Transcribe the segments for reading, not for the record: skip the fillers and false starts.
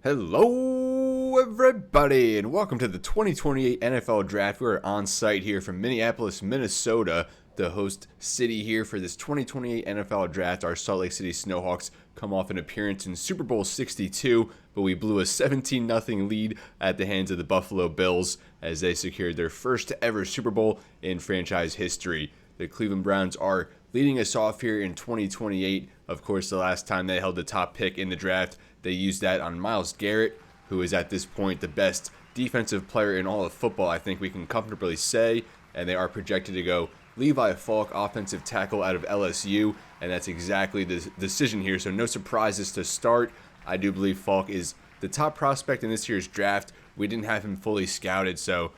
Hello, everybody, and welcome to the 2028 NFL Draft. We're on site here from Minneapolis, Minnesota, the host city here for this 2028 NFL Draft. Our Salt Lake City Snowhawks come off an appearance in Super Bowl 62, but we blew a 17-0 lead at the hands of the Buffalo Bills as they secured their first ever Super Bowl in franchise history. The Cleveland Browns are leading us off here in 2028. Of course, the last time they held the top pick in the draft, they used that on Myles Garrett, who is at this point the best defensive player in all of football, I think we can comfortably say. And they are projected to go Levi Falk, offensive tackle out of LSU, and that's exactly the decision here. So no surprises to start. I do believe Falk is the top prospect in this year's draft. We didn't have him fully scouted, so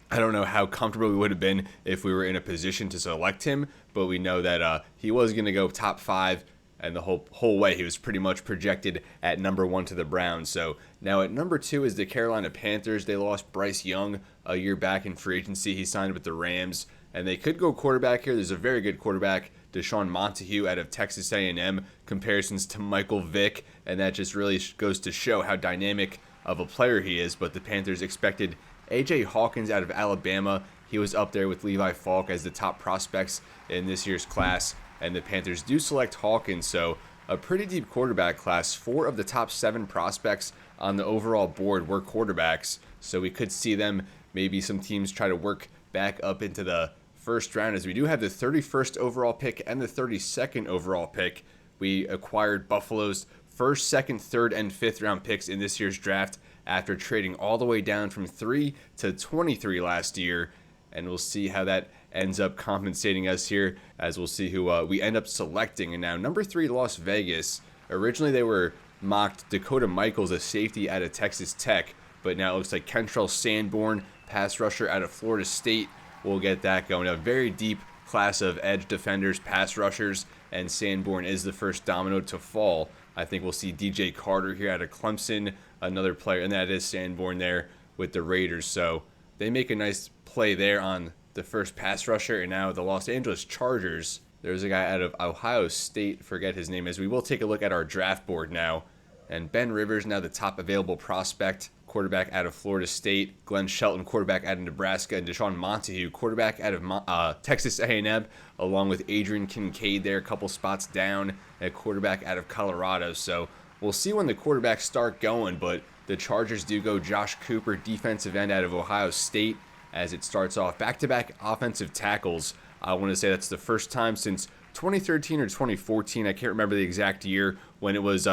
I don't know how comfortable we would have been if we were in a position to select him, but we know that he was going to go top 5. And the whole way, he was pretty much projected at number 1 to the Browns. So now at number 2 is the Carolina Panthers. They lost Bryce Young a year back in free agency. He signed with the Rams. And they could go quarterback here. There's a very good quarterback, Deshaun Montague out of Texas A&M. Comparisons to Michael Vick. And that just really goes to show how dynamic of a player he is. But the Panthers expected A.J. Hawkins out of Alabama. He was up there with Levi Falk as the top prospects in this year's class. And the Panthers do select Hawkins, so a pretty deep quarterback class. 4 of the top 7 prospects on the overall board were quarterbacks, so we could see them, maybe some teams try to work back up into the first round, as we do have the 31st overall pick and the 32nd overall pick. We acquired Buffalo's 1st, 2nd, 3rd, and 5th round picks in this year's draft after trading all the way down from 3 to 23 last year, and we'll see how that ends up compensating us here, as we'll see who we end up selecting. And now number 3, Las Vegas. Originally they were mocked Dakota Michaels, a safety out of Texas Tech, but now it looks like Kentrell Sanborn, pass rusher out of Florida State, will get that going. A very deep class of edge defenders, pass rushers, and Sanborn is the first domino to fall. I think we'll see DJ Carter here out of Clemson, another player, and that is Sanborn there with the Raiders. So they make a nice play there on the first pass rusher. And now the Los Angeles Chargers, there's a guy out of Ohio State, forget his name, as we will take a look at our draft board now. And Ben Rivers, now the top available prospect, quarterback out of Florida State. Glenn Shelton, quarterback out of Nebraska. And Deshaun Montague, quarterback out of Texas A&M, along with Adrian Kincaid there, a couple spots down, a quarterback out of Colorado. So we'll see when the quarterbacks start going, but the Chargers do go Josh Cooper, defensive end out of Ohio State, as it starts off back-to-back offensive tackles. I want to say that's the first time since 2013 or 2014. I can't remember the exact year, when it was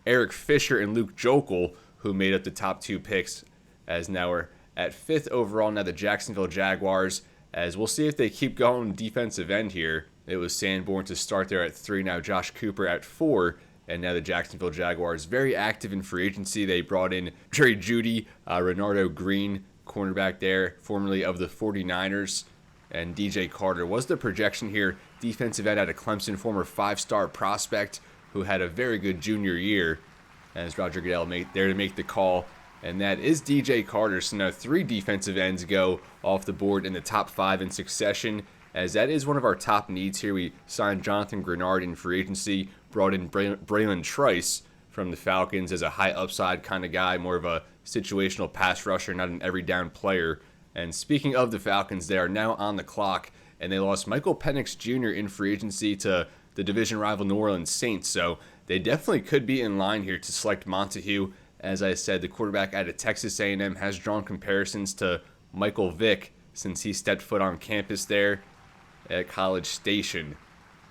Eric Fisher and Luke Jokel who made up the top 2 picks, as now we're at 5th overall. Now the Jacksonville Jaguars, as we'll see if they keep going defensive end here. It was Sanborn to start there at 3, now Josh Cooper at 4, and now the Jacksonville Jaguars very active in free agency. They brought in Jerry Jeudy, Renardo Green, cornerback there, formerly of the 49ers, and DJ Carter was the projection here. Defensive end out of Clemson, former 5-star prospect who had a very good junior year, as Roger Goodell there to make the call, and that is DJ Carter. So now 3 defensive ends go off the board in the top 5 in succession, as that is one of our top needs here. We signed Jonathan Greenard in free agency, brought in Braylon Trice from the Falcons as a high upside kind of guy, more of a situational pass rusher, not an every down player. And speaking of the Falcons, they are now on the clock, and they lost Michael Penix Jr. in free agency to the division rival New Orleans Saints. So they definitely could be in line here to select Montague. As I said, the quarterback out of Texas A&M has drawn comparisons to Michael Vick since he stepped foot on campus there at College Station.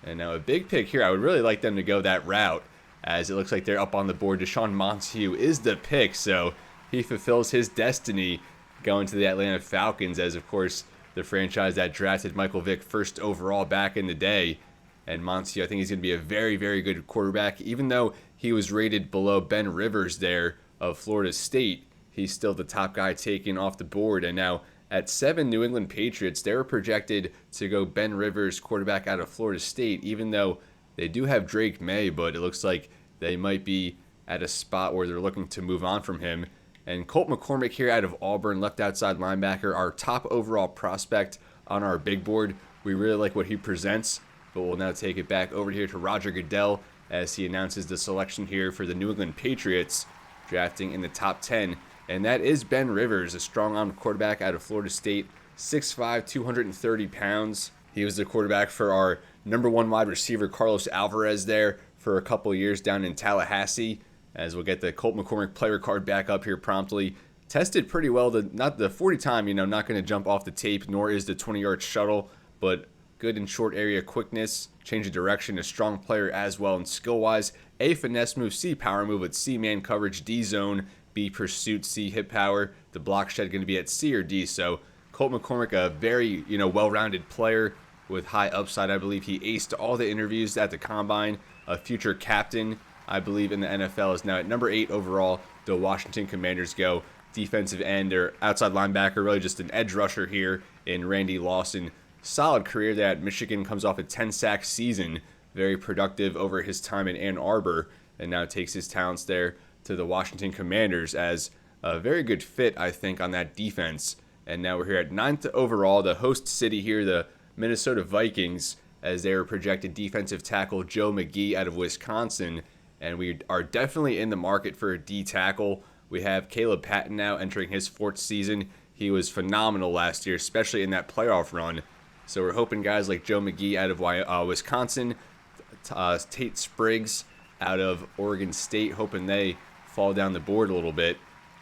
And now a big pick here. I would really like them to go that route, as it looks like they're up on the board. Deshaun Montague is the pick, so he fulfills his destiny going to the Atlanta Falcons, as of course the franchise that drafted Michael Vick 1st overall back in the day. And Montague, I think he's going to be a very, very good quarterback. Even though he was rated below Ben Rivers there of Florida State, he's still the top guy taken off the board. And now at 7, New England Patriots, they were projected to go Ben Rivers, quarterback out of Florida State, even though they do have Drake May, but it looks like they might be at a spot where they're looking to move on from him. And Colt McCormick here out of Auburn, left outside linebacker, our top overall prospect on our big board. We really like what he presents, but we'll now take it back over here to Roger Goodell as he announces the selection here for the New England Patriots. drafting in the top 10. And that is Ben Rivers, a strong-armed quarterback out of Florida State, 6'5", 230 pounds. He was the quarterback for our number 1 wide receiver, Carlos Alvarez, there for a couple years down in Tallahassee. As we'll get the Colt McCormick player card back up here promptly. Tested pretty well, not the 40 time, not going to jump off the tape, nor is the 20-yard shuttle, but good in short area quickness, change of direction, a strong player as well, and skill-wise, A, finesse move, C, power move with C, man coverage, D, zone, B, pursuit, C, hip power, the block shed going to be at C or D. So Colt McCormick, a very, well-rounded player with high upside. I believe he aced all the interviews at the Combine, a future captain, I believe, in the NFL, is now at number 8 overall. The Washington Commanders go. Defensive end or outside linebacker, really just an edge rusher here in Randy Lawson. Solid career there at Michigan, comes off a 10-sack season. Very productive over his time in Ann Arbor, and now takes his talents there to the Washington Commanders as a very good fit, I think, on that defense. And now we're here at 9th overall, the host city here, the Minnesota Vikings, as they were projected defensive tackle Joe McGee out of Wisconsin. And we are definitely in the market for a D tackle. We have Caleb Patton now entering his 4th season. He was phenomenal last year, especially in that playoff run. So we're hoping guys like Joe McGee out of Wisconsin, Tate Spriggs out of Oregon State, hoping they fall down the board a little bit.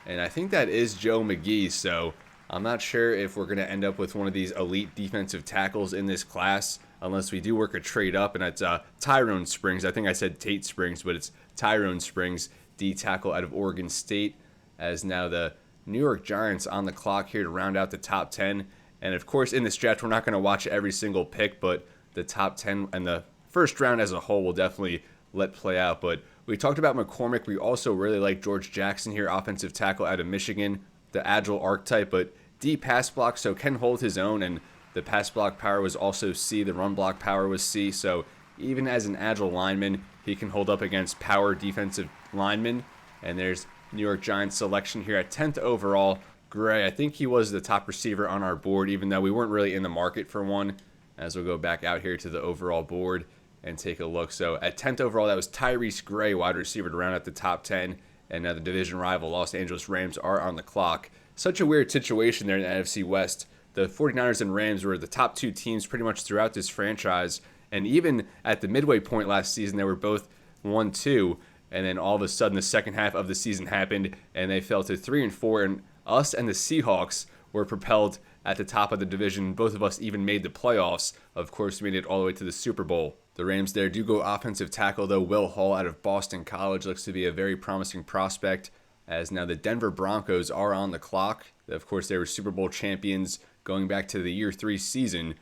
And I think that is Joe McGee, so I'm not sure if we're going to end up with one of these elite defensive tackles in this class, unless we do work a trade up, and it's Tyrone Springs. I think I said Tate Springs, but it's Tyrone Springs, D tackle out of Oregon State, as now the New York Giants on the clock here to round out the top 10. And of course, in this draft, we're not going to watch every single pick, but the top 10 and the first round as a whole will definitely let play out. But we talked about McCormick. We also really like George Jackson here, offensive tackle out of Michigan, the agile archetype, but D pass block, so can hold his own, and the pass block power was also C, the run block power was C, so even as an agile lineman, he can hold up against power defensive linemen. And there's New York Giants selection here at 10th overall, Gray. I think he was the top receiver on our board, even though we weren't really in the market for one, as we'll go back out here to the overall board and take a look. So at 10th overall, that was Tyrese Gray, wide receiver, to round out the top 10, and now the division rival Los Angeles Rams are on the clock. Such a weird situation there in the NFC West. The 49ers and Rams were the top 2 teams pretty much throughout this franchise, and even at the midway point last season, they were both 1-2, and then all of a sudden the second half of the season happened, and they fell to 3-4, and us and the Seahawks were propelled at the top of the division. Both of us even made the playoffs. Of course, made it all the way to the Super Bowl. The Rams there do go offensive tackle, though. Will Hall out of Boston College looks to be a very promising prospect, as now the Denver Broncos are on the clock. Of course, they were Super Bowl champions going back to the year 3 season.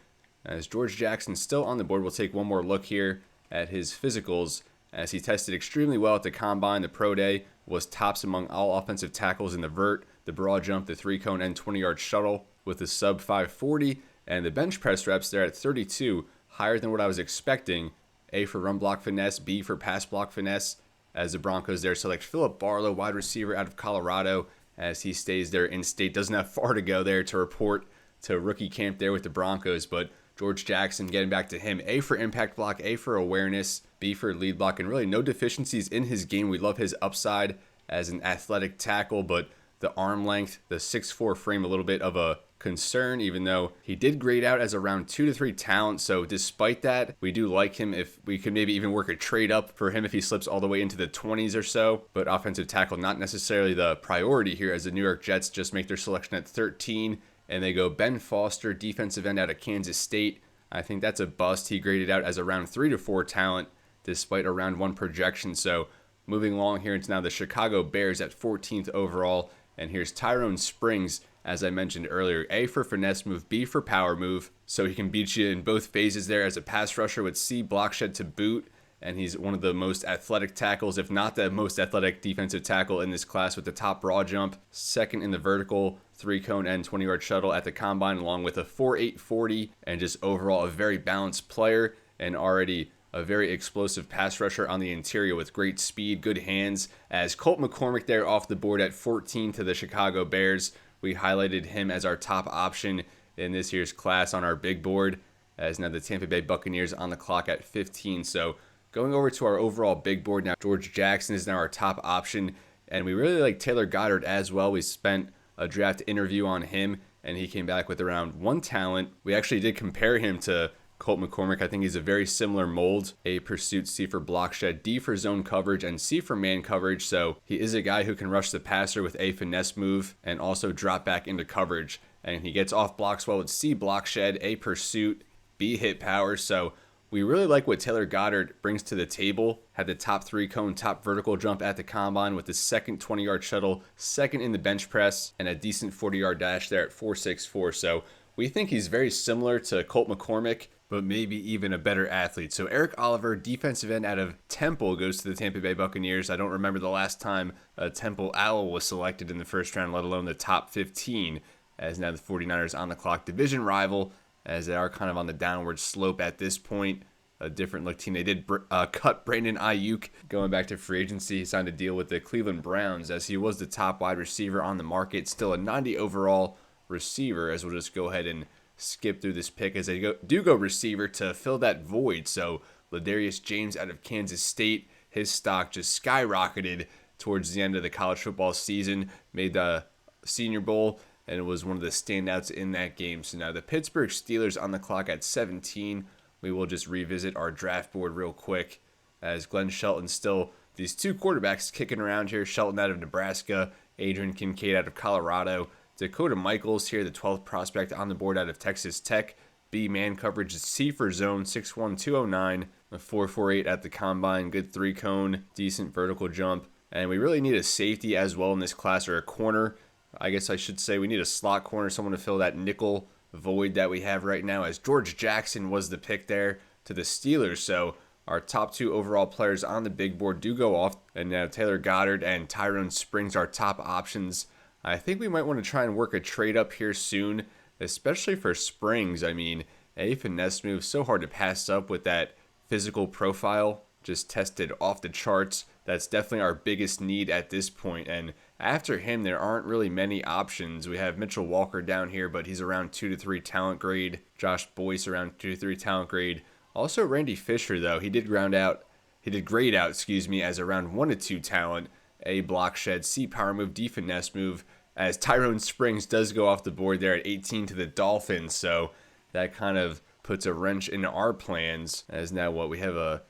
As George Jackson still on the board, we'll take one more look here at his physicals, as he tested extremely well at the Combine. The Pro Day was tops among all offensive tackles in the vert, the broad jump, the 3-cone, and 20-yard shuttle with a sub 540, and the bench press reps there at 32, higher than what I was expecting. A for run block finesse, B for pass block finesse, as the Broncos there select Philip Barlow, wide receiver out of Colorado, as he stays there in state. Doesn't have far to go there to report to rookie camp there with the Broncos, but George Jackson, getting back to him, A for impact block, A for awareness, B for lead block, and really no deficiencies in his game. We love his upside as an athletic tackle, but the arm length, the 6'4" frame, a little bit of a concern, even though he did grade out as around 2 to 3 talent. So despite that, we do like him. If we could maybe even work a trade up for him if he slips all the way into the 20s or so, but offensive tackle not necessarily the priority here, as the New York Jets just make their selection at 13, and they go Ben Foster, defensive end out of Kansas State. I think that's a bust. He graded out as around 3 to 4 talent despite a round 1 projection. So moving along here, it's now the Chicago Bears at 14th overall, and here's Tyrone Springs, as I mentioned earlier. A for finesse move, B for power move, so he can beat you in both phases there as a pass rusher, with C block shed to boot, and he's one of the most athletic tackles, if not the most athletic defensive tackle in this class, with the top broad jump, second in the vertical 3-cone and 20-yard shuttle at the Combine, along with a 4.8 40, and just overall a very balanced player, and already a very explosive pass rusher on the interior with great speed, good hands. As Colt McCormick there off the board at 14 to the Chicago Bears. We highlighted him as our top option in this year's class on our big board, as now the Tampa Bay Buccaneers on the clock at 15. So going over to our overall big board now, George Jackson is now our top option And we really like Taylor Goddard as well. We spent a draft interview on him, and he came back with around 1 talent. We actually did compare him to Colt McCormick. I think he's a very similar mold. A pursuit, C for block shed, D for zone coverage, and C for man coverage. So he is a guy who can rush the passer with a finesse move and also drop back into coverage. And he gets off blocks well with C block shed, A pursuit, B hit power. So we really like what Taylor Goddard brings to the table. Had the top 3 cone, top vertical jump at the combine with the second 20-yard shuttle, second in the bench press, and a decent 40-yard dash there at 4.64. So we think he's very similar to Colt McCormick, but maybe even a better athlete. So Eric Oliver, defensive end out of Temple, goes to the Tampa Bay Buccaneers. I don't remember the last time a Temple Owl was selected in the first round, let alone the top 15, as now the 49ers on the clock. Division rival, as they are kind of on the downward slope at this point. A different look team. They did cut Brandon Ayuk going back to free agency. He signed a deal with the Cleveland Browns as he was the top wide receiver on the market. Still a 90 overall receiver, as we'll just go ahead and skip through this pick as they go receiver to fill that void. So Ladarius James out of Kansas State, his stock just skyrocketed towards the end of the college football season, made the Senior Bowl, and was one of the standouts in that game. So now the Pittsburgh Steelers on the clock at 17. We will just revisit our draft board real quick as Glenn Shelton still, these 2 quarterbacks kicking around here. Shelton out of Nebraska, Adrian Kincaid out of Colorado, Dakota Michaels here, the 12th prospect on the board out of Texas Tech. B man coverage, C for zone, 6'1", 209, a 4.48 at the combine, good 3 cone, decent vertical jump. And we really need a safety as well in this class, or a corner. I guess I should say we need a slot corner, someone to fill that nickel void that we have right now, as George Jackson was the pick there to the Steelers. So our top 2 overall players on the big board do go off, and now Taylor Goddard and Tyrone Springs are top options. I think we might want to try and work a trade up here soon, especially for Springs. I mean, a finesse move, so hard to pass up with that physical profile, just tested off the charts. That's definitely our biggest need at this point, and after him, there aren't really many options. We have Mitchell Walker down here, but he's around 2 to 3 talent grade. Josh Boyce around 2 to 3 talent grade. Also, Randy Fisher, though, he did grade out, as around 1 to 2 talent. A block shed, C power move, D finesse move, as Tyrone Springs does go off the board there at 18 to the Dolphins. So that kind of puts a wrench into our plans, as now we have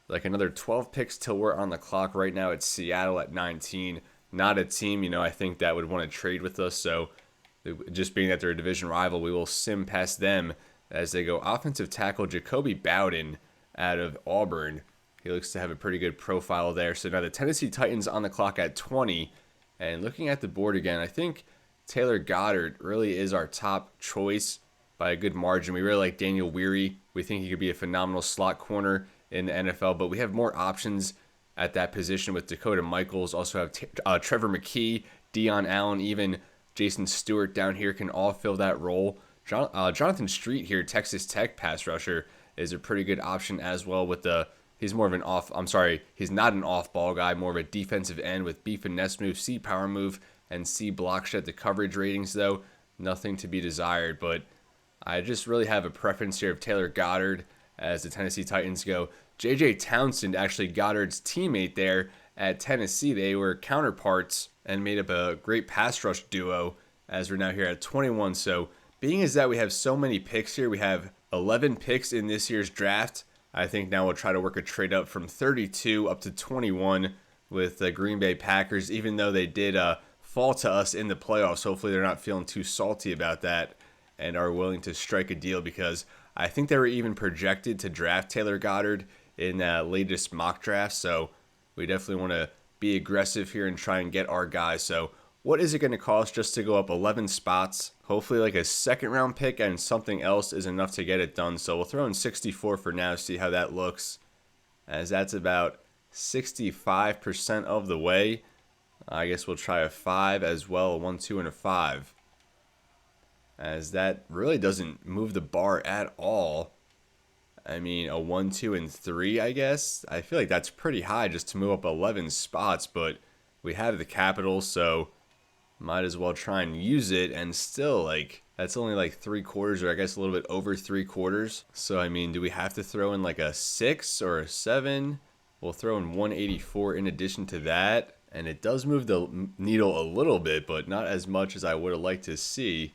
another 12 picks till we're on the clock. Right now it's Seattle at 19. Not a team, I think that would want to trade with us. So just being that they're a division rival, we will sim past them as they go offensive tackle Jacoby Bowden out of Auburn. He looks to have a pretty good profile there. So now the Tennessee Titans on the clock at 20. And looking at the board again, I think Taylor Goddard really is our top choice by a good margin. We really like Daniel Weary. We think he could be a phenomenal slot corner in the NFL, but we have more options at that position with Dakota Michaels. Also have Trevor McKee, Deion Allen, even Jason Stewart down here can all fill that role. Jonathan Street here, Texas Tech pass rusher, is a pretty good option as well. He's not an off-ball guy, more of a defensive end with B finesse move, C power move, and C block shed. The coverage ratings, though, nothing to be desired. But I just really have a preference here of Taylor Goddard as the Tennessee Titans go. J.J. Townsend, actually Goddard's teammate there at Tennessee. They were counterparts and made up a great pass rush duo as we're now here at 21. So being as that we have so many picks here, we have 11 picks in this year's draft. I think now we'll try to work a trade up from 32 up to 21 with the Green Bay Packers, even though they did fall to us in the playoffs. Hopefully they're not feeling too salty about that and are willing to strike a deal, because I think they were even projected to draft Taylor Goddard in that latest mock draft. So we definitely want to be aggressive here and try and get our guys. So what is it going to cost just to go up 11 spots? Hopefully like a second round pick and something else is enough to get it done. So we'll throw in 64 for now, see how that looks, as that's about 65% of the way. I guess we'll try a 5 as well, a 1, 2, and a 5, as that really doesn't move the bar at all. I mean, a 1, 2, and 3, I guess. I feel like that's pretty high just to move up 11 spots, but we have the capital, so might as well try and use it. And still, that's only 3/4, or I guess a little bit over 3/4. So, I mean, do we have to throw in a 6 or a 7? We'll throw in 184 in addition to that. And it does move the needle a little bit, but not as much as I would have liked to see.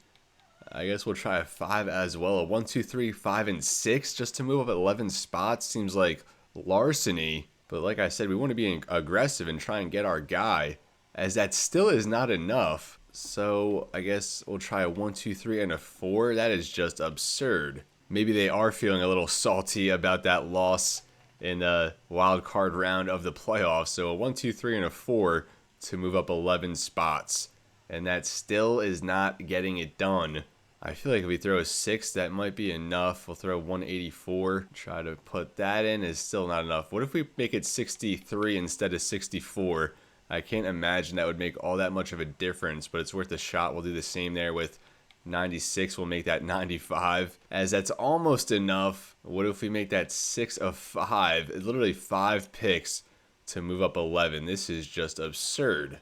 I guess we'll try a 5 as well. A 1, 2, 3, 5, and 6 just to move up 11 spots seems like larceny. But like I said, we want to be aggressive and try and get our guy, as that still is not enough. So I guess we'll try a 1, 2, 3, and a 4. That is just absurd. Maybe they are feeling a little salty about that loss in the wild card round of the playoffs. So a 1, 2, 3, and a 4 to move up 11 spots. And that still is not getting it done. I feel like if we throw a 6, that might be enough. We'll throw 184. Try to put that in is still not enough. What if we make it 63 instead of 64? I can't imagine that would make all that much of a difference, but it's worth a shot. We'll do the same there with 96. We'll make that 95, as that's almost enough. What if we make that 6 of 5? It's literally 5 picks to move up 11. This is just absurd.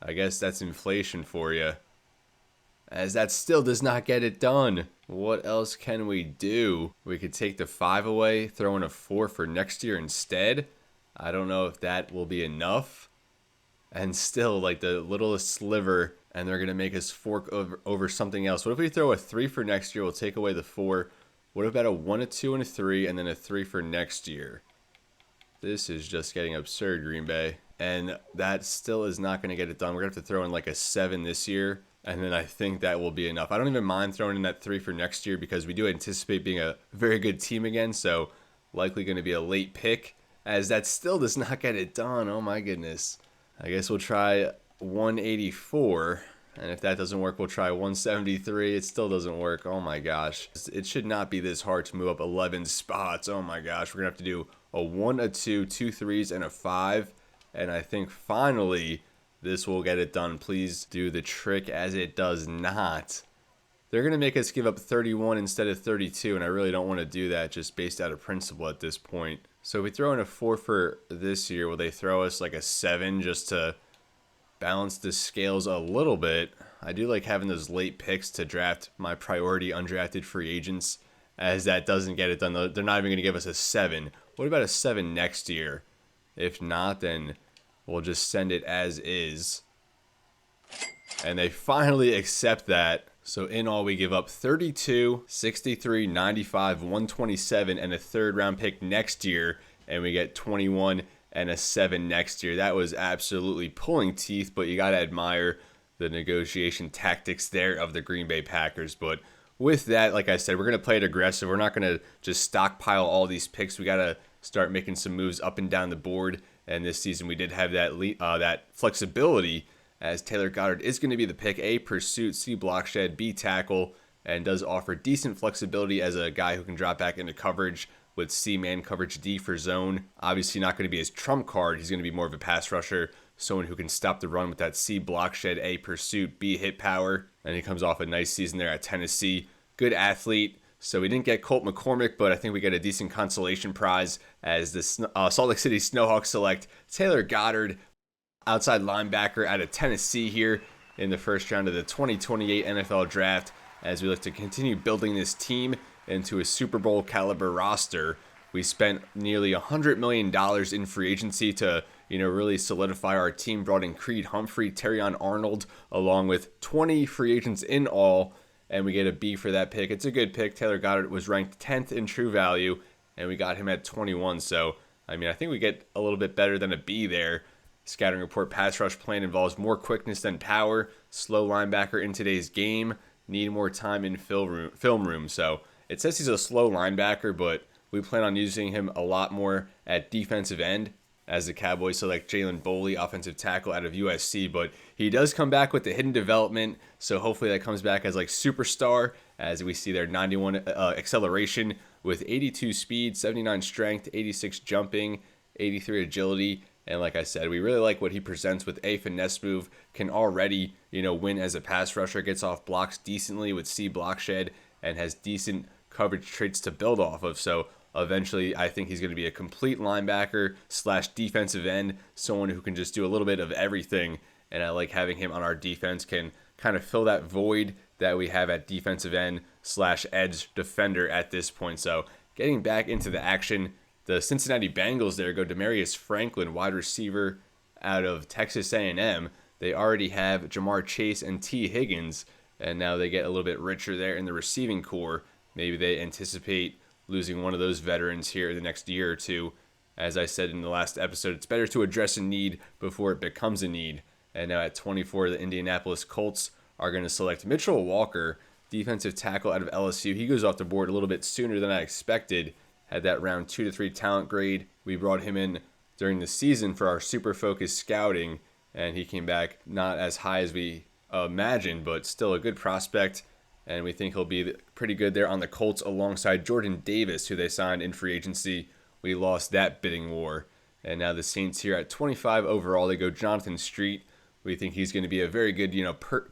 I guess that's inflation for you, as that still does not get it done. What else can we do? We could take the 5 away, throw in a 4 for next year instead. I don't know if that will be enough. And still, like, the littlest sliver, and they're going to make us fork over something else. What if we throw a 3 for next year? We'll take away the 4. What about a 1, a 2, and a 3, and then a 3 for next year? This is just getting absurd, Green Bay. And that still is not going to get it done. We're going to have to throw in like a 7 this year, and then I think that will be enough. I don't even mind throwing in that 3 for next year, because we do anticipate being a very good team again, so likely going to be a late pick, as that still does not get it done. Oh my goodness. I guess we'll try 184, and if that doesn't work, we'll try 173. It still doesn't work. Oh my gosh. It should not be this hard to move up 11 spots. Oh my gosh. We're going to have to do a 1, a 2, 2 3s, and a 5. And I think finally this will get it done. Please do the trick, as it does not. They're going to make us give up 31 instead of 32, and I really don't want to do that just based out of principle at this point. So if we throw in a 4 for this year, will they throw us like a 7 just to balance the scales a little bit? I do like having those late picks to draft my priority undrafted free agents, as that doesn't get it done. They're not even going to give us a 7. What about a 7 next year? If not, then we'll just send it as is. And they finally accept that. So in all, we give up 32, 63, 95, 127, and a 3rd round pick next year. And we get 21 and a 7 next year. That was absolutely pulling teeth, but you got to admire the negotiation tactics there of the Green Bay Packers. But with that, like I said, we're going to play it aggressive. We're not going to just stockpile all these picks. We got to start making some moves up and down the board. And this season we did have that flexibility, as Taylor Goddard is going to be the pick. A, pursuit, C, block shed, B, tackle, and does offer decent flexibility as a guy who can drop back into coverage with C, man coverage, D for zone. Obviously not going to be his trump card. He's going to be more of a pass rusher, someone who can stop the run with that C, block shed, A, pursuit, B, hit power. And he comes off a nice season there at Tennessee. Good athlete. So we didn't get Colt McCormick, but I think we get a decent consolation prize as the Salt Lake City Snowhawks select Taylor Goddard, outside linebacker out of Tennessee, here in the first round of the 2028 NFL Draft, as we look to continue building this team into a Super Bowl caliber roster. We spent nearly $100 million in free agency to, really solidify our team. Brought in Creed Humphrey, Terrion Arnold, along with 20 free agents in all, and we get a B for that pick. It's a good pick. Taylor Goddard was ranked 10th in true value, and we got him at 21. So, I think we get a little bit better than a B there. Scouting report: pass rush plan involves more quickness than power. Slow linebacker in today's game. Need more time in film room. So it says he's a slow linebacker, but we plan on using him a lot more at defensive end, as the Cowboys select Jalen Boley, offensive tackle out of USC. But he does come back with the hidden development, so hopefully that comes back as like superstar, as we see there 91 acceleration with 82 speed, 79 strength, 86 jumping, 83 agility. And like I said, we really like what he presents with a finesse move. Can already, win as a pass rusher. Gets off blocks decently with C, block shed, and has decent coverage traits to build off of. So eventually, I think he's going to be a complete linebacker / defensive end. Someone who can just do a little bit of everything. And I like having him on our defense. Can kind of fill that void that we have at defensive end / edge defender at this point. So getting back into the action, the Cincinnati Bengals there go Demarius Franklin, wide receiver out of Texas A&M. They already have Jamar Chase and T. Higgins, and now they get a little bit richer there in the receiving core. Maybe they anticipate losing one of those veterans here in the next year or two. As I said in the last episode, it's better to address a need before it becomes a need. And now at 24, the Indianapolis Colts are going to select Mitchell Walker, defensive tackle out of LSU. He goes off the board a little bit sooner than I expected. Had that round 2 to 3 talent grade. We brought him in during the season for our super focused scouting, and he came back not as high as we imagined, but still a good prospect. And we think he'll be pretty good there on the Colts alongside Jordan Davis, who they signed in free agency. We lost that bidding war. And now the Saints here at 25 overall, they go Jonathan Street. We think he's going to be a very good,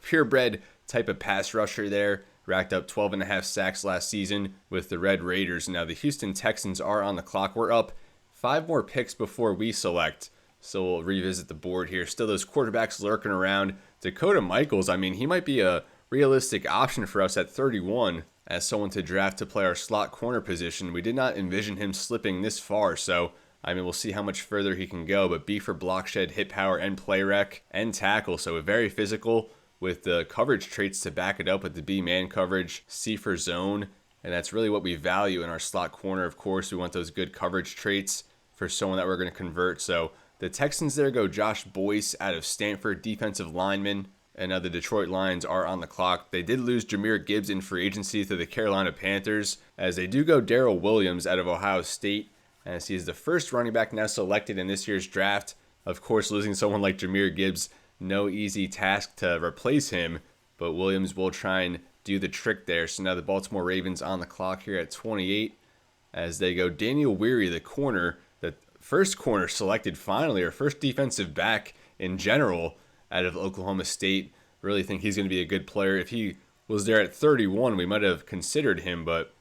purebred type of pass rusher there. Racked up 12.5 sacks last season with the Red Raiders. Now the Houston Texans are on the clock. We're up 5 more picks before we select. So we'll revisit the board here. Still those quarterbacks lurking around. Dakota Michaels, he might be a realistic option for us at 31 as someone to draft to play our slot corner position. We did not envision him slipping this far, so we'll see how much further he can go. But B for block shed, hit power, and play rec, and tackle. So very physical with the coverage traits to back it up with the B man coverage, C for zone. And that's really what we value in our slot corner. Of course, we want those good coverage traits for someone that we're going to convert. So the Texans there go Josh Boyce out of Stanford, defensive lineman. And now the Detroit Lions are on the clock. They did lose Jahmyr Gibbs in free agency to the Carolina Panthers, as they do go Darrell Williams out of Ohio State, as he is the first running back now selected in this year's draft. Of course, losing someone like Jahmyr Gibbs, no easy task to replace him, but Williams will try and do the trick there. So now the Baltimore Ravens on the clock here at 28, as they go Daniel Weary, the corner, the first corner selected finally, or first defensive back in general out of Oklahoma State. Really think he's going to be a good player. If he was there at 31, we might have considered him, but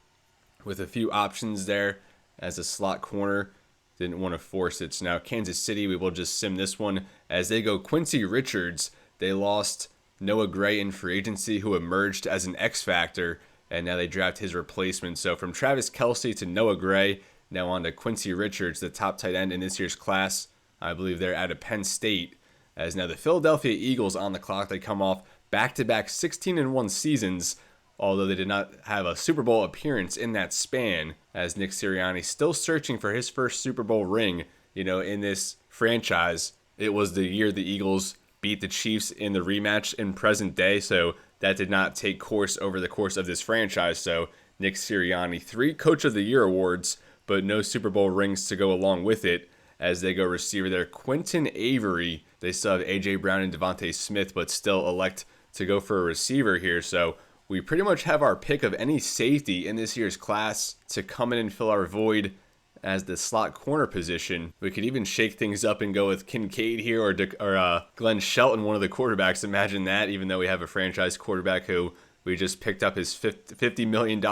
with a few options there as a slot corner, didn't want to force it. So now Kansas City, we will just sim this one as they go Quincy Richards. They lost Noah Gray in free agency, who emerged as an X factor, and now they draft his replacement. So from Travis Kelce to Noah Gray, now on to Quincy Richards, the top tight end in this year's class. I believe they're out of Penn State. As now the Philadelphia Eagles on the clock. They come off back-to-back 16-1 seasons, although they did not have a Super Bowl appearance in that span, as Nick Sirianni still searching for his first Super Bowl ring, in this franchise. It was the year the Eagles beat the Chiefs in the rematch in present day, so that did not take course over the course of this franchise. So Nick Sirianni, 3 Coach of the Year awards, but no Super Bowl rings to go along with it. As they go receiver there, Quentin Avery. They still have A.J. Brown and Devontae Smith, but still elect to go for a receiver here. So we pretty much have our pick of any safety in this year's class to come in and fill our void as the slot corner position. We could even shake things up and go with Kincaid here or Glenn Shelton, one of the quarterbacks. Imagine that, even though we have a franchise quarterback who we just picked up his $50 million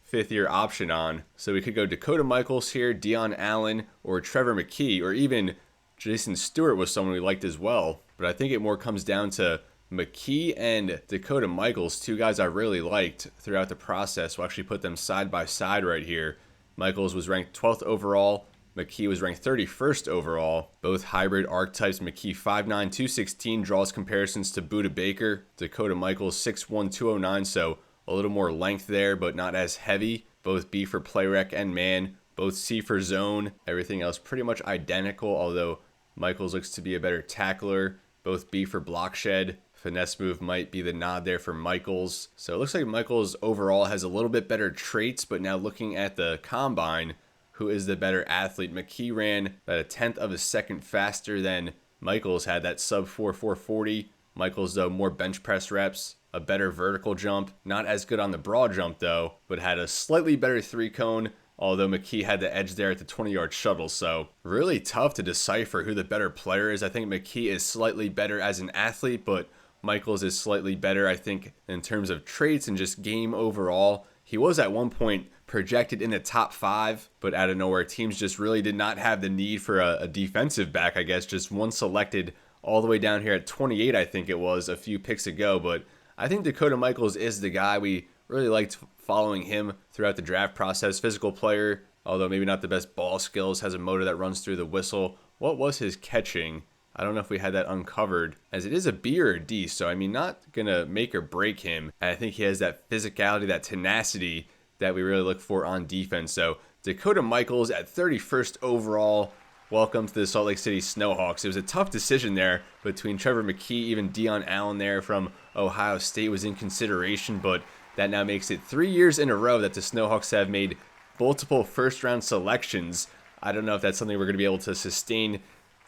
fifth-year option on. So we could go Dakota Michaels here, Deion Allen, or Trevor McKee, or even Jason Stewart was someone we liked as well. But I think it more comes down to McKee and Dakota Michaels, 2 guys I really liked throughout the process. We'll actually put them side by side right here. Michaels was ranked 12th overall. McKee was ranked 31st overall. Both hybrid archetypes. McKee 5'9", 216, draws comparisons to Budda Baker. Dakota Michaels 6'1", 209, so a little more length there, but not as heavy. Both B for play rec and man. Both C for zone. Everything else pretty much identical, although Michaels looks to be a better tackler. Both B for block shed. Finesse move might be the nod there for Michaels. So it looks like Michaels overall has a little bit better traits, but now looking at the combine, who is the better athlete? McKee ran about a 1/10 of a second faster than Michaels had, that sub 4.40. Michaels, though, more bench press reps, a better vertical jump. Not as good on the broad jump, though, but had a slightly better 3-cone, although McKee had the edge there at the 20-yard shuttle. So really tough to decipher who the better player is. I think McKee is slightly better as an athlete, but Michaels is slightly better, I think, in terms of traits and just game overall. He was at one point projected in the top 5, but out of nowhere, teams just really did not have the need for a defensive back, I guess. Just one selected all the way down here at 28, I think it was, a few picks ago. But I think Dakota Michaels is the guy. We really liked following him throughout the draft process. Physical player, although maybe not the best ball skills, has a motor that runs through the whistle. What was his catching? I don't know if we had that uncovered, as it is a B or a D, so I mean, not going to make or break him. And I think he has that physicality, that tenacity that we really look for on defense. So Dakota Michaels at 31st overall. Welcome to the Salt Lake City Snowhawks. It was a tough decision there between Trevor McKee, even Deion Allen there from Ohio State was in consideration, but that now makes it 3 years in a row that the Snowhawks have made multiple first-round selections. I don't know if that's something we're going to be able to sustain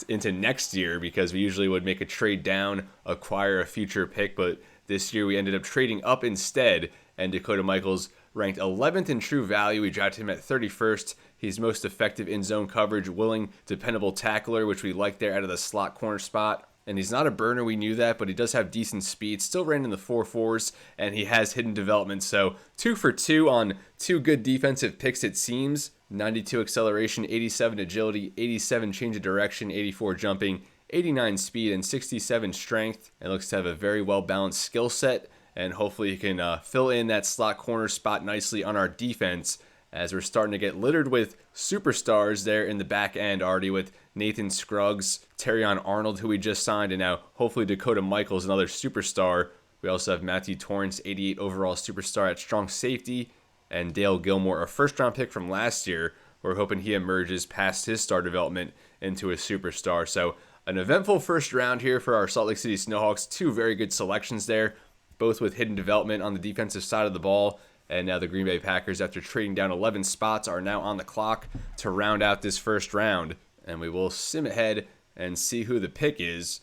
into next year, because we usually would make a trade down, acquire a future pick, but this year we ended up trading up instead, and Dakota Michaels ranked 11th in true value. We drafted him at 31st. He's most effective in zone coverage, willing, dependable tackler, which we like there out of the slot corner spot. And he's not a burner, we knew that, but he does have decent speed. Still ran in the 4.4s, and he has hidden development. So 2 for 2 on 2 good defensive picks, it seems. 92 acceleration, 87 agility, 87 change of direction, 84 jumping, 89 speed, and 67 strength. And looks to have a very well-balanced skill set, and hopefully he can fill in that slot corner spot nicely on our defense, as we're starting to get littered with superstars there in the back end already, with Nathan Scruggs, Terrion Arnold, who we just signed, and now hopefully Dakota Michaels, another superstar. We also have Matthew Torrance, 88 overall superstar at strong safety, and Dale Gilmore, a first-round pick from last year. We're hoping he emerges past his star development into a superstar. So an eventful first round here for our Salt Lake City Snowhawks. 2 very good selections there, both with hidden development on the defensive side of the ball. And now the Green Bay Packers, after trading down 11 spots, are now on the clock to round out this first round. And we will sim ahead and see who the pick is,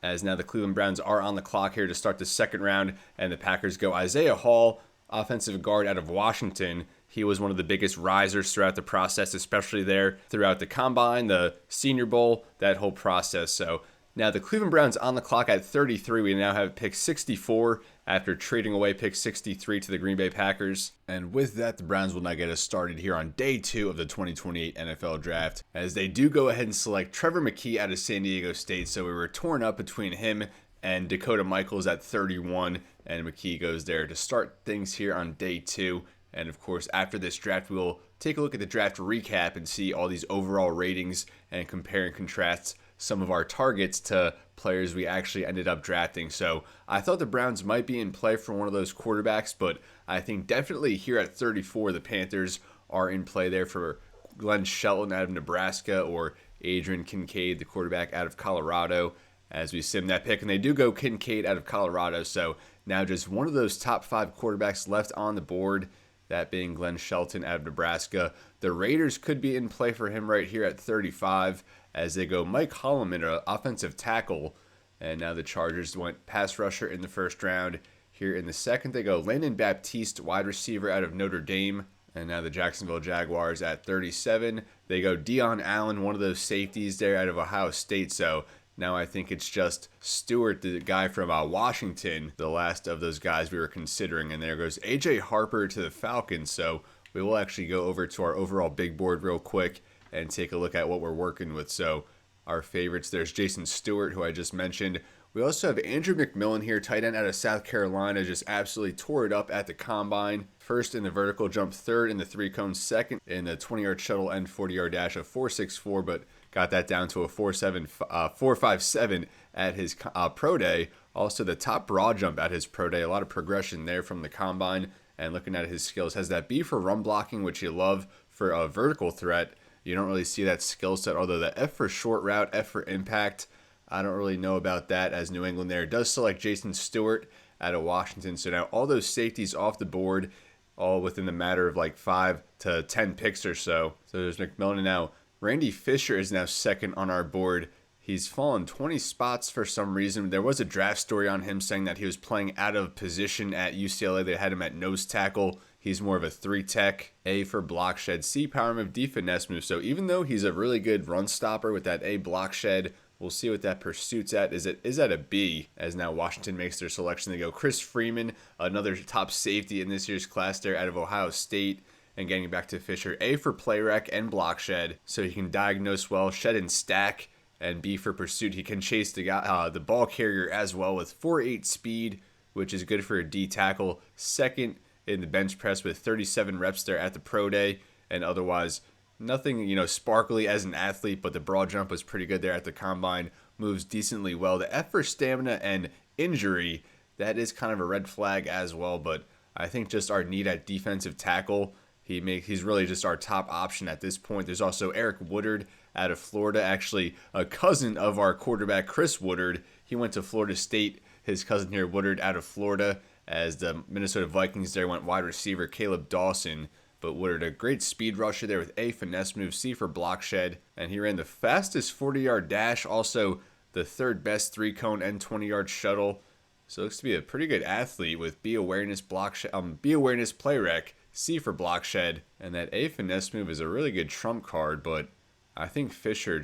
as now the Cleveland Browns are on the clock here to start the second round. And the Packers go Isaiah Hall, offensive guard out of Washington. He was one of the biggest risers throughout the process, especially there throughout the Combine, the Senior Bowl, that whole process. So now the Cleveland Browns on the clock at 33. We now have pick 64 after trading away pick 63 to the Green Bay Packers. And with that, the Browns will now get us started here on day 2 of the 2028 NFL Draft, as they do go ahead and select Trevor McKee out of San Diego State. So we were torn up between him and Dakota Michaels at 31, and McKee goes there to start things here on day 2. And of course, after this draft, we'll take a look at the draft recap and see all these overall ratings and compare and contrast some of our targets to players we actually ended up drafting. So I thought the Browns might be in play for one of those quarterbacks, but I think definitely here at 34, the Panthers are in play there for Glenn Shelton out of Nebraska, or Adrian Kincaid, the quarterback out of Colorado, as we sim that pick. And they do go Kincaid out of Colorado. So now just one of those top 5 quarterbacks left on the board, that being Glenn Shelton out of Nebraska. The Raiders could be in play for him right here at 35, as they go Mike Holloman, an offensive tackle. And now the Chargers went pass rusher in the first round. Here in the second, they go Landon Baptiste, wide receiver out of Notre Dame. And now the Jacksonville Jaguars at 37. They go Deion Allen, one of those safeties there out of Ohio State. So now I think it's just Stewart, the guy from Washington, the last of those guys we were considering. And there goes A.J. Harper to the Falcons. So we will actually go over to our overall big board real quick and take a look at what we're working with. So our favorites, there's Jason Stewart, who I just mentioned. We also have Andrew McMillan here, tight end out of South Carolina, just absolutely tore it up at the Combine. First in the vertical jump, third in the 3-cone, second in the 20-yard shuttle and 40-yard dash of 4.64, but got that down to a 4.57 at his pro day. Also the top broad jump at his pro day, a lot of progression there from the Combine. And looking at his skills, has that B for run blocking, which you love for a vertical threat. You don't really see that skill set, although the F for short route, F for impact, I don't really know about that, as New England there does select Jason Stewart out of Washington. So now all those safeties off the board, all within the matter of like 5 to 10 picks or so. So there's McMillan, and now Randy Fisher is now second on our board. He's fallen 20 spots for some reason. There was a draft story on him saying that he was playing out of position at UCLA. They had him at nose tackle. He's more of a 3-tech. A for block shed, C power move, D finesse move. So even though he's a really good run stopper with that A block shed, we'll see what that pursuit's at. Is at a B, as now Washington makes their selection. They go Chris Freeman, another top safety in this year's class there out of Ohio State. And getting back to Fisher, A for play rec and block shed, so he can diagnose well, shed and stack. And B for pursuit, he can chase the ball carrier as well with 4.8 speed, which is good for a D tackle. Second in the bench press with 37 reps there at the pro day, and otherwise nothing, sparkly as an athlete, but the broad jump was pretty good there at the Combine. moves decently well. The F for stamina and injury, that is kind of a red flag as well, but I think just our need at defensive tackle, he's really just our top option at this point. There's also Eric Woodard out of Florida, actually a cousin of our quarterback Chris Woodard. He went to Florida State. His cousin here, Woodard, out of Florida, as the Minnesota Vikings there went wide receiver Caleb Dawson. But Woodard, a great speed rusher there with A, finesse move, C for block shed, and he ran the fastest 40-yard dash, also the third best 3-cone and 20-yard shuttle. So looks to be a pretty good athlete with B awareness, B awareness, play rec, C for block shed, and that A finesse move is a really good trump card. But I think Fisher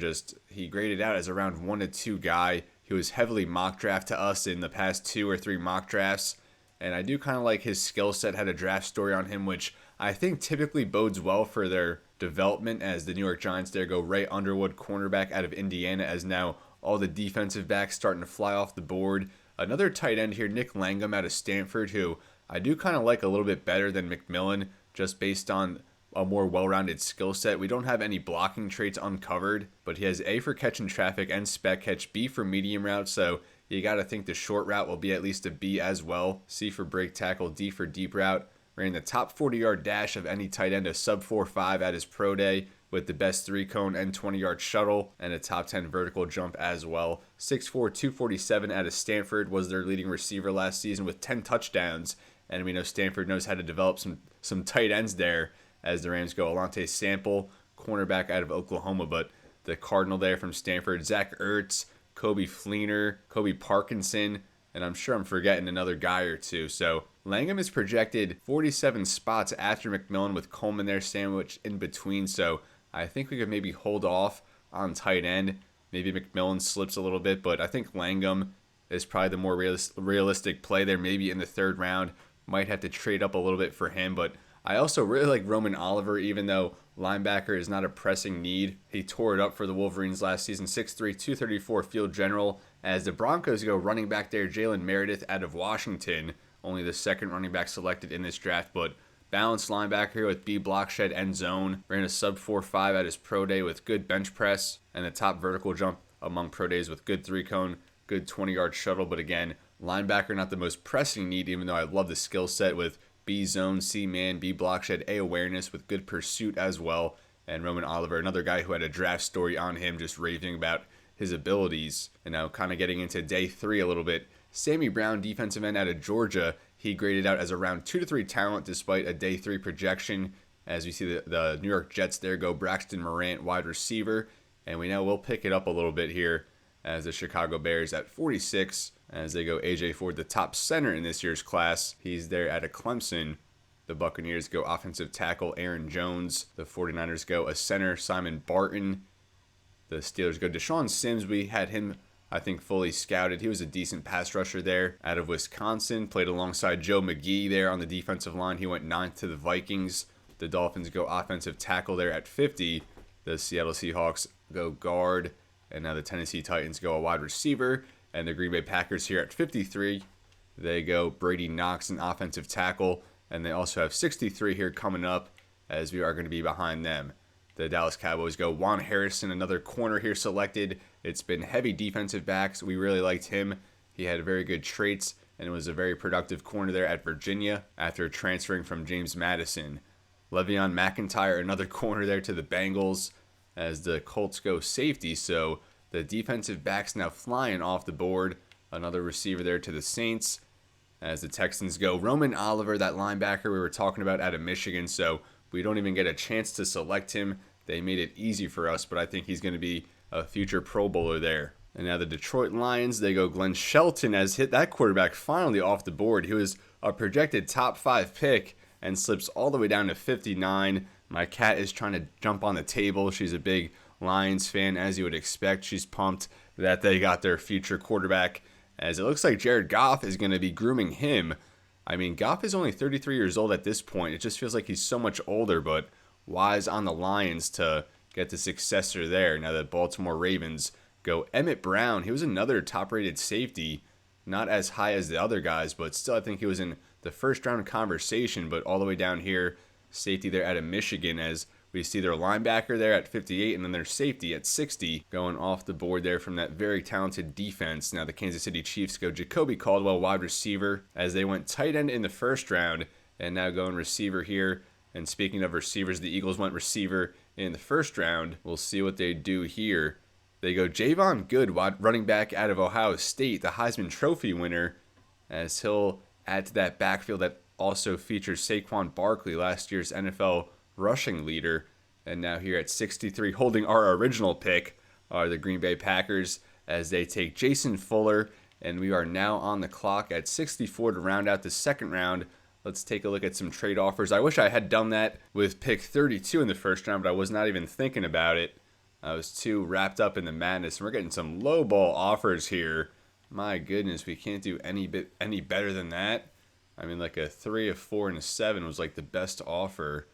he graded out as a round 1 to 2 guy. He was heavily mock draft to us in the past 2 or 3 mock drafts, and I do kind of like his skill set. Had a draft story on him, which I think typically bodes well for their development, as the New York Giants there go Ray Underwood, cornerback out of Indiana, as now all the defensive backs starting to fly off the board. Another tight end here, Nick Langham out of Stanford, who I do kind of like a little bit better than McMillan, just based on a more well-rounded skill set. We don't have any blocking traits uncovered, but he has A for catching traffic and spec catch, B for medium route, so you got to think the short route will be at least a B as well, C for break tackle, D for deep route. Ran the top 40-yard dash of any tight end, a sub 4.5 at his pro day, with the best 3-cone and 20-yard shuttle, and a top 10 vertical jump as well. 6'4", 247 out of Stanford, was their leading receiver last season with 10 touchdowns, and we know Stanford knows how to develop some tight ends there, as the Rams go Alante Sample, cornerback out of Oklahoma, but the Cardinal there from Stanford, Zach Ertz, Kobe Fleener, Kobe Parkinson, and I'm sure I'm forgetting another guy or two. So Langham is projected 47 spots after McMillan, with Coleman there sandwiched in between. So I think we could maybe hold off on tight end. Maybe McMillan slips a little bit, but I think Langham is probably the more realistic play there, maybe in the 3rd round. Might have to trade up a little bit for him, but I also really like Roman Oliver, even though linebacker is not a pressing need. He tore it up for the Wolverines last season, 6'3", 234 field general, as the Broncos go running back there, Jalen Meredith out of Washington, only the 2nd running back selected in this draft, but balanced linebacker here with B block shed end zone, ran a sub 4.5 at his pro day with good bench press, and the top vertical jump among pro days with good 3-cone, good 20-yard shuttle. But again, linebacker not the most pressing need, even though I love the skill set with B zone, C man, B block shed, A awareness with good pursuit as well. And Roman Oliver, another guy who had a draft story on him, just raving about his abilities. And now kind of getting into day 3 a little bit, Sammy Brown, defensive end out of Georgia, he graded out as a round 2 to 3 talent despite a day 3 projection. As we see the New York Jets there go Braxton Morant, wide receiver. And we know we'll pick it up a little bit here as the Chicago Bears at 46, as they go A.J. Ford, the top center in this year's class. He's there at a Clemson. The Buccaneers go offensive tackle Aaron Jones. The 49ers go a center, Simon Barton. The Steelers go Deshaun Sims. We had him, I think, fully scouted. He was a decent pass rusher there out of Wisconsin. Played alongside Joe McGee there on the defensive line. He went 9th to the Vikings. The Dolphins go offensive tackle there at 50. The Seattle Seahawks go guard. And now the Tennessee Titans go a wide receiver. And the Green Bay Packers here at 53. They go Brady Knox, an offensive tackle. And they also have 63 here coming up, as we are going to be behind them. The Dallas Cowboys go Juan Harrison, another corner here selected. It's been heavy defensive backs. We really liked him. He had very good traits and was a very productive corner there at Virginia after transferring from James Madison. Le'Veon McIntyre, another corner there to the Bengals, as the Colts go safety. So the defensive backs now flying off the board. Another receiver there to the Saints, as the Texans go Roman Oliver, that linebacker we were talking about out of Michigan. So we don't even get a chance to select him. They made it easy for us, but I think he's going to be a future Pro Bowler there. And now the Detroit Lions, they go Glenn Shelton, as hit that quarterback finally off the board. He was a projected top 5 pick and slips all the way down to 59. My cat is trying to jump on the table. She's a big Lions fan, as you would expect. She's pumped that they got their future quarterback, as it looks like Jared Goff is going to be grooming him. I mean, Goff is only 33 years old at this point. It just feels like he's so much older, but wise on the Lions to get the successor there. Now the Baltimore Ravens go Emmett Brown. He was another top-rated safety, not as high as the other guys, but still I think he was in the first-round conversation, but all the way down here, safety there out of Michigan, as We see their linebacker there at 58 and then their safety at 60 going off the board there from that very talented defense. Now the Kansas City Chiefs go Jacoby Caldwell, wide receiver, as they went tight end in the first round and now going receiver here. And speaking of receivers, the Eagles went receiver in the first round. We'll see what they do here. They go Javon Good, running back out of Ohio State, the Heisman Trophy winner, as he'll add to that backfield that also features Saquon Barkley, last year's NFL rushing leader. And now here at 63, holding our original pick, are the Green Bay Packers as they take Jason Fuller. And we are now on the clock at 64 to round out the second round. Let's take a look at some trade offers. I wish I had done that with pick 32 in the first round, but I was not even thinking about it. I was too wrapped up in the madness. We're getting some low ball offers here. My goodness, we can't do any better than that. I mean, like a 3, a 4, and a 7 was like the best offer,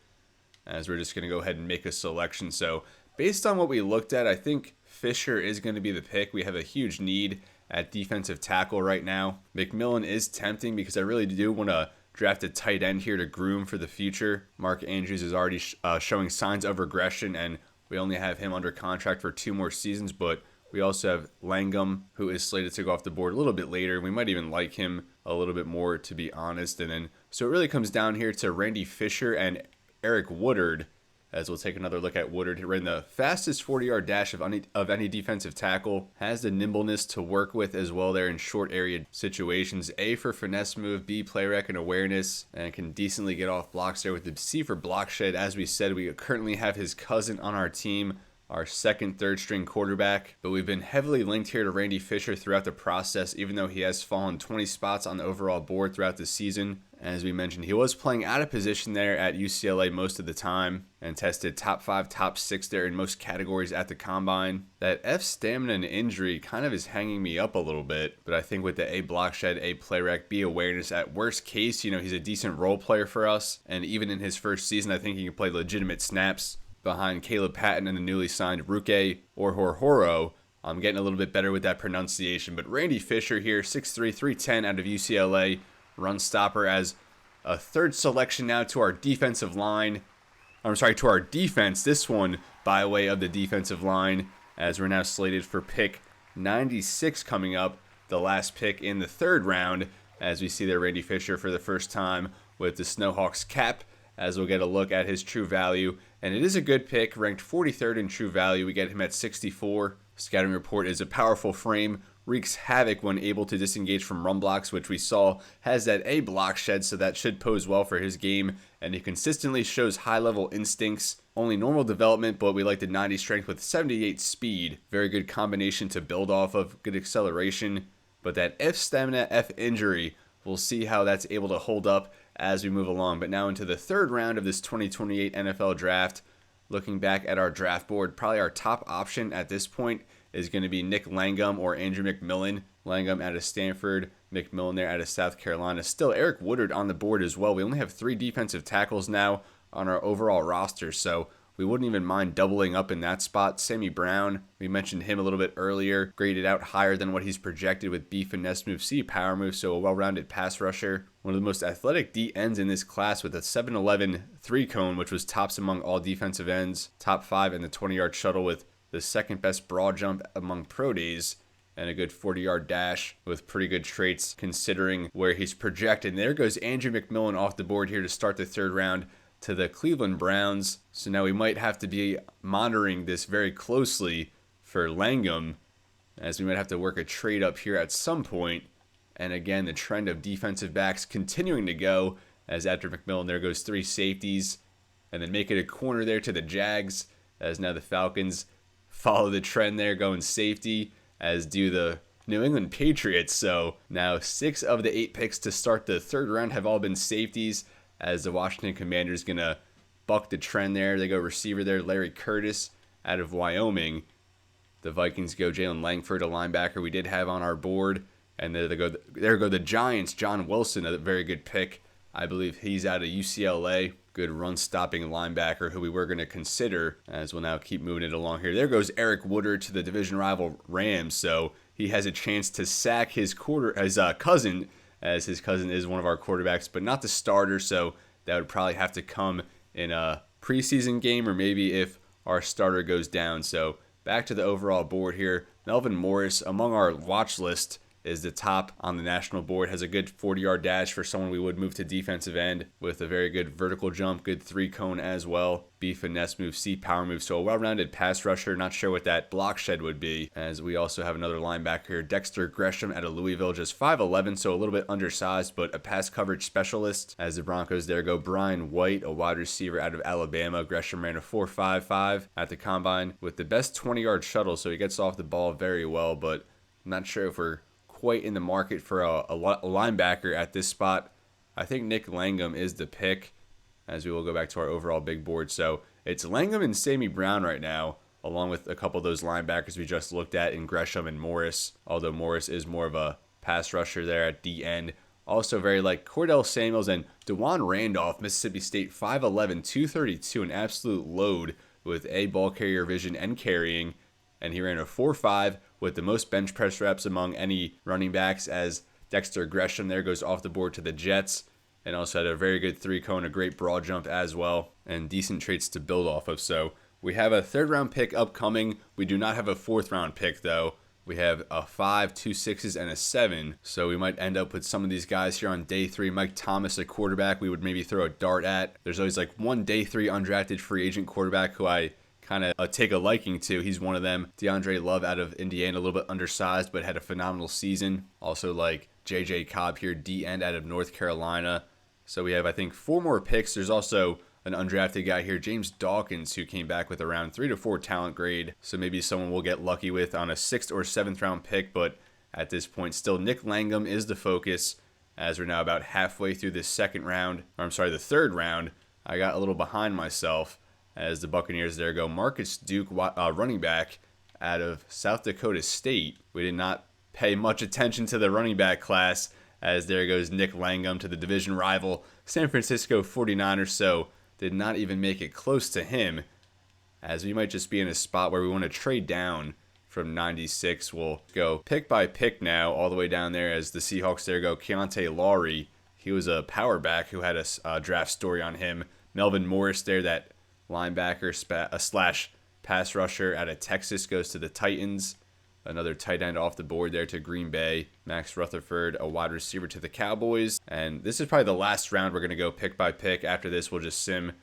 as we're just going to go ahead and make a selection. So based on what we looked at, I think Fisher is going to be the pick. We have a huge need at defensive tackle right now. McMillan is tempting because I really do want to draft a tight end here to groom for the future. Mark Andrews is already showing signs of regression, and we only have him under contract for 2 more seasons, but we also have Langham, who is slated to go off the board a little bit later. We might even like him a little bit more, to be honest. And then, so it really comes down here to Randy Fisher and Eric Woodard, as we'll take another look at Woodard. He ran the fastest 40-yard dash of any defensive tackle, has the nimbleness to work with as well there in short area situations. A for finesse move, B play rec and awareness, and can decently get off blocks there with the C for block shed. As we said, we currently have his cousin on our team, our second, third string quarterback, but we've been heavily linked here to Randy Fisher throughout the process, even though he has fallen 20 spots on the overall board throughout the season. As we mentioned, he was playing out of position there at UCLA most of the time and tested top 5, top 6 there in most categories at the combine. That F stamina and injury kind of is hanging me up a little bit, but I think with the A block shed, A play rec, B awareness, at worst case, he's a decent role player for us. And even in his first season, I think he can play legitimate snaps behind Caleb Patton and the newly signed Ruke or Horhoro. I'm getting a little bit better with that pronunciation, but Randy Fisher here, 6'3", 310 out of UCLA, run stopper, as a third selection now to our defensive line. To our defense, this one by way of the defensive line, as we're now slated for pick 96 coming up, the last pick in the third round, as we see there Randy Fisher for the first time with the Snowhawks cap, as we'll get a look at his true value. And it is a good pick, ranked 43rd in true value. We get him at 64. Scouting report is a powerful frame, wreaks havoc when able to disengage from run blocks, which we saw has that A block shed, so that should pose well for his game. And he consistently shows high-level instincts, only normal development, but we like the 90 strength with 78 speed. Very good combination to build off of, good acceleration. But that F stamina, F injury, we'll see how that's able to hold up as we move along. But now into the third round of this 2028 NFL draft. Looking back at our draft board, probably our top option at this point is going to be Nick Langham or Andrew McMillan. Langham out of Stanford, McMillan there out of South Carolina. Still Eric Woodard on the board as well. We only have 3 defensive tackles now on our overall roster, so we wouldn't even mind doubling up in that spot. Sammy Brown, we mentioned him a little bit earlier, graded out higher than what he's projected with B finesse move, C power move, so a well-rounded pass rusher. One of the most athletic D ends in this class with a 7'11" 3-cone, which was tops among all defensive ends, top 5 in the 20-yard shuttle with the second best broad jump among pro days, and a good 40-yard dash with pretty good traits considering where he's projected. And there goes Andrew McMillan off the board here to start the third round to the Cleveland Browns. So now we might have to be monitoring this very closely for Langham, as we might have to work a trade up here at some point. And again, the trend of defensive backs continuing to go, as after McMillan there goes 3 safeties, and then make it a corner there to the Jags, as now the Falcons follow the trend there going safety, as do the New England Patriots. So now 6 of the 8 picks to start the third round have all been safeties, as the Washington Commanders going to buck the trend there. They go receiver there, Larry Curtis out of Wyoming. The Vikings go Jalen Langford, a linebacker we did have on our board. And there go the Giants, John Wilson, a very good pick. I believe he's out of UCLA. Good run-stopping linebacker who we were going to consider, as we'll now keep moving it along here. There goes Eric Woodard to the division rival Rams, so he has a chance to sack his cousin, as his cousin is one of our quarterbacks, but not the starter, so that would probably have to come in a preseason game or maybe if our starter goes down. So back to the overall board here. Melvin Morris, among our watch list, is the top on the national board, has a good 40-yard dash for someone we would move to defensive end with a very good vertical jump, good 3-cone as well. B finesse move, C power move, so a well-rounded pass rusher. Not sure what that block shed would be, as we also have another linebacker here, Dexter Gresham out of Louisville, just 5'11", so a little bit undersized, but a pass coverage specialist. As the Broncos there go Brian White, a wide receiver out of Alabama. Gresham ran a 4.55 at the combine with the best 20-yard shuttle, so he gets off the ball very well, but I'm not sure if we're quite in the market for a linebacker at this spot. I think Nick Langham is the pick, as we will go back to our overall big board. So it's Langham and Sammy Brown right now, along with a couple of those linebackers we just looked at in Gresham and Morris, although Morris is more of a pass rusher there at the end. Also very like Cordell Samuels and DeJuan Randolph, Mississippi State, 5'11", 232, an absolute load with a ball carrier vision and carrying. And he ran a 4.5 with the most bench press reps among any running backs, as Dexter Gresham there goes off the board to the Jets, and also had a very good 3-cone, a great broad jump as well, and decent traits to build off of. So we have a 3rd-round pick upcoming. We do not have a 4th-round pick, though. We have a 5, 2 6s, and a 7. So we might end up with some of these guys here on day 3. Mike Thomas, a quarterback we would maybe throw a dart at. There's always like one day 3 undrafted free agent quarterback who I kind of take a liking to. He's one of them. DeAndre Love out of Indiana, a little bit undersized, but had a phenomenal season. Also like J.J. Cobb here, D-end out of North Carolina. So we have, I think, 4 more picks. There's also an undrafted guy here, James Dawkins, who came back with around 3 to 4 talent grade. So maybe someone we'll get lucky with on a 6th or 7th round pick. But at this point, still Nick Langham is the focus, as we're now about halfway through the 3rd round. I got a little behind myself, as the Buccaneers there go Marcus Duke, running back out of South Dakota State. We did not pay much attention to the running back class, as there goes Nick Langham to the division rival San Francisco 49ers, so did not even make it close to him, as we might just be in a spot where we want to trade down from 96. We'll go pick by pick now, all the way down there, as the Seahawks there go Keontae Lowry. He was a power back who had a draft story on him. Melvin Morris there, that linebacker slash pass rusher out of Texas, goes to the Titans. Another tight end off the board there to Green Bay. Max Rutherford, a wide receiver, to the Cowboys. And this is probably the last round we're going to go pick by pick. After this, we'll just sim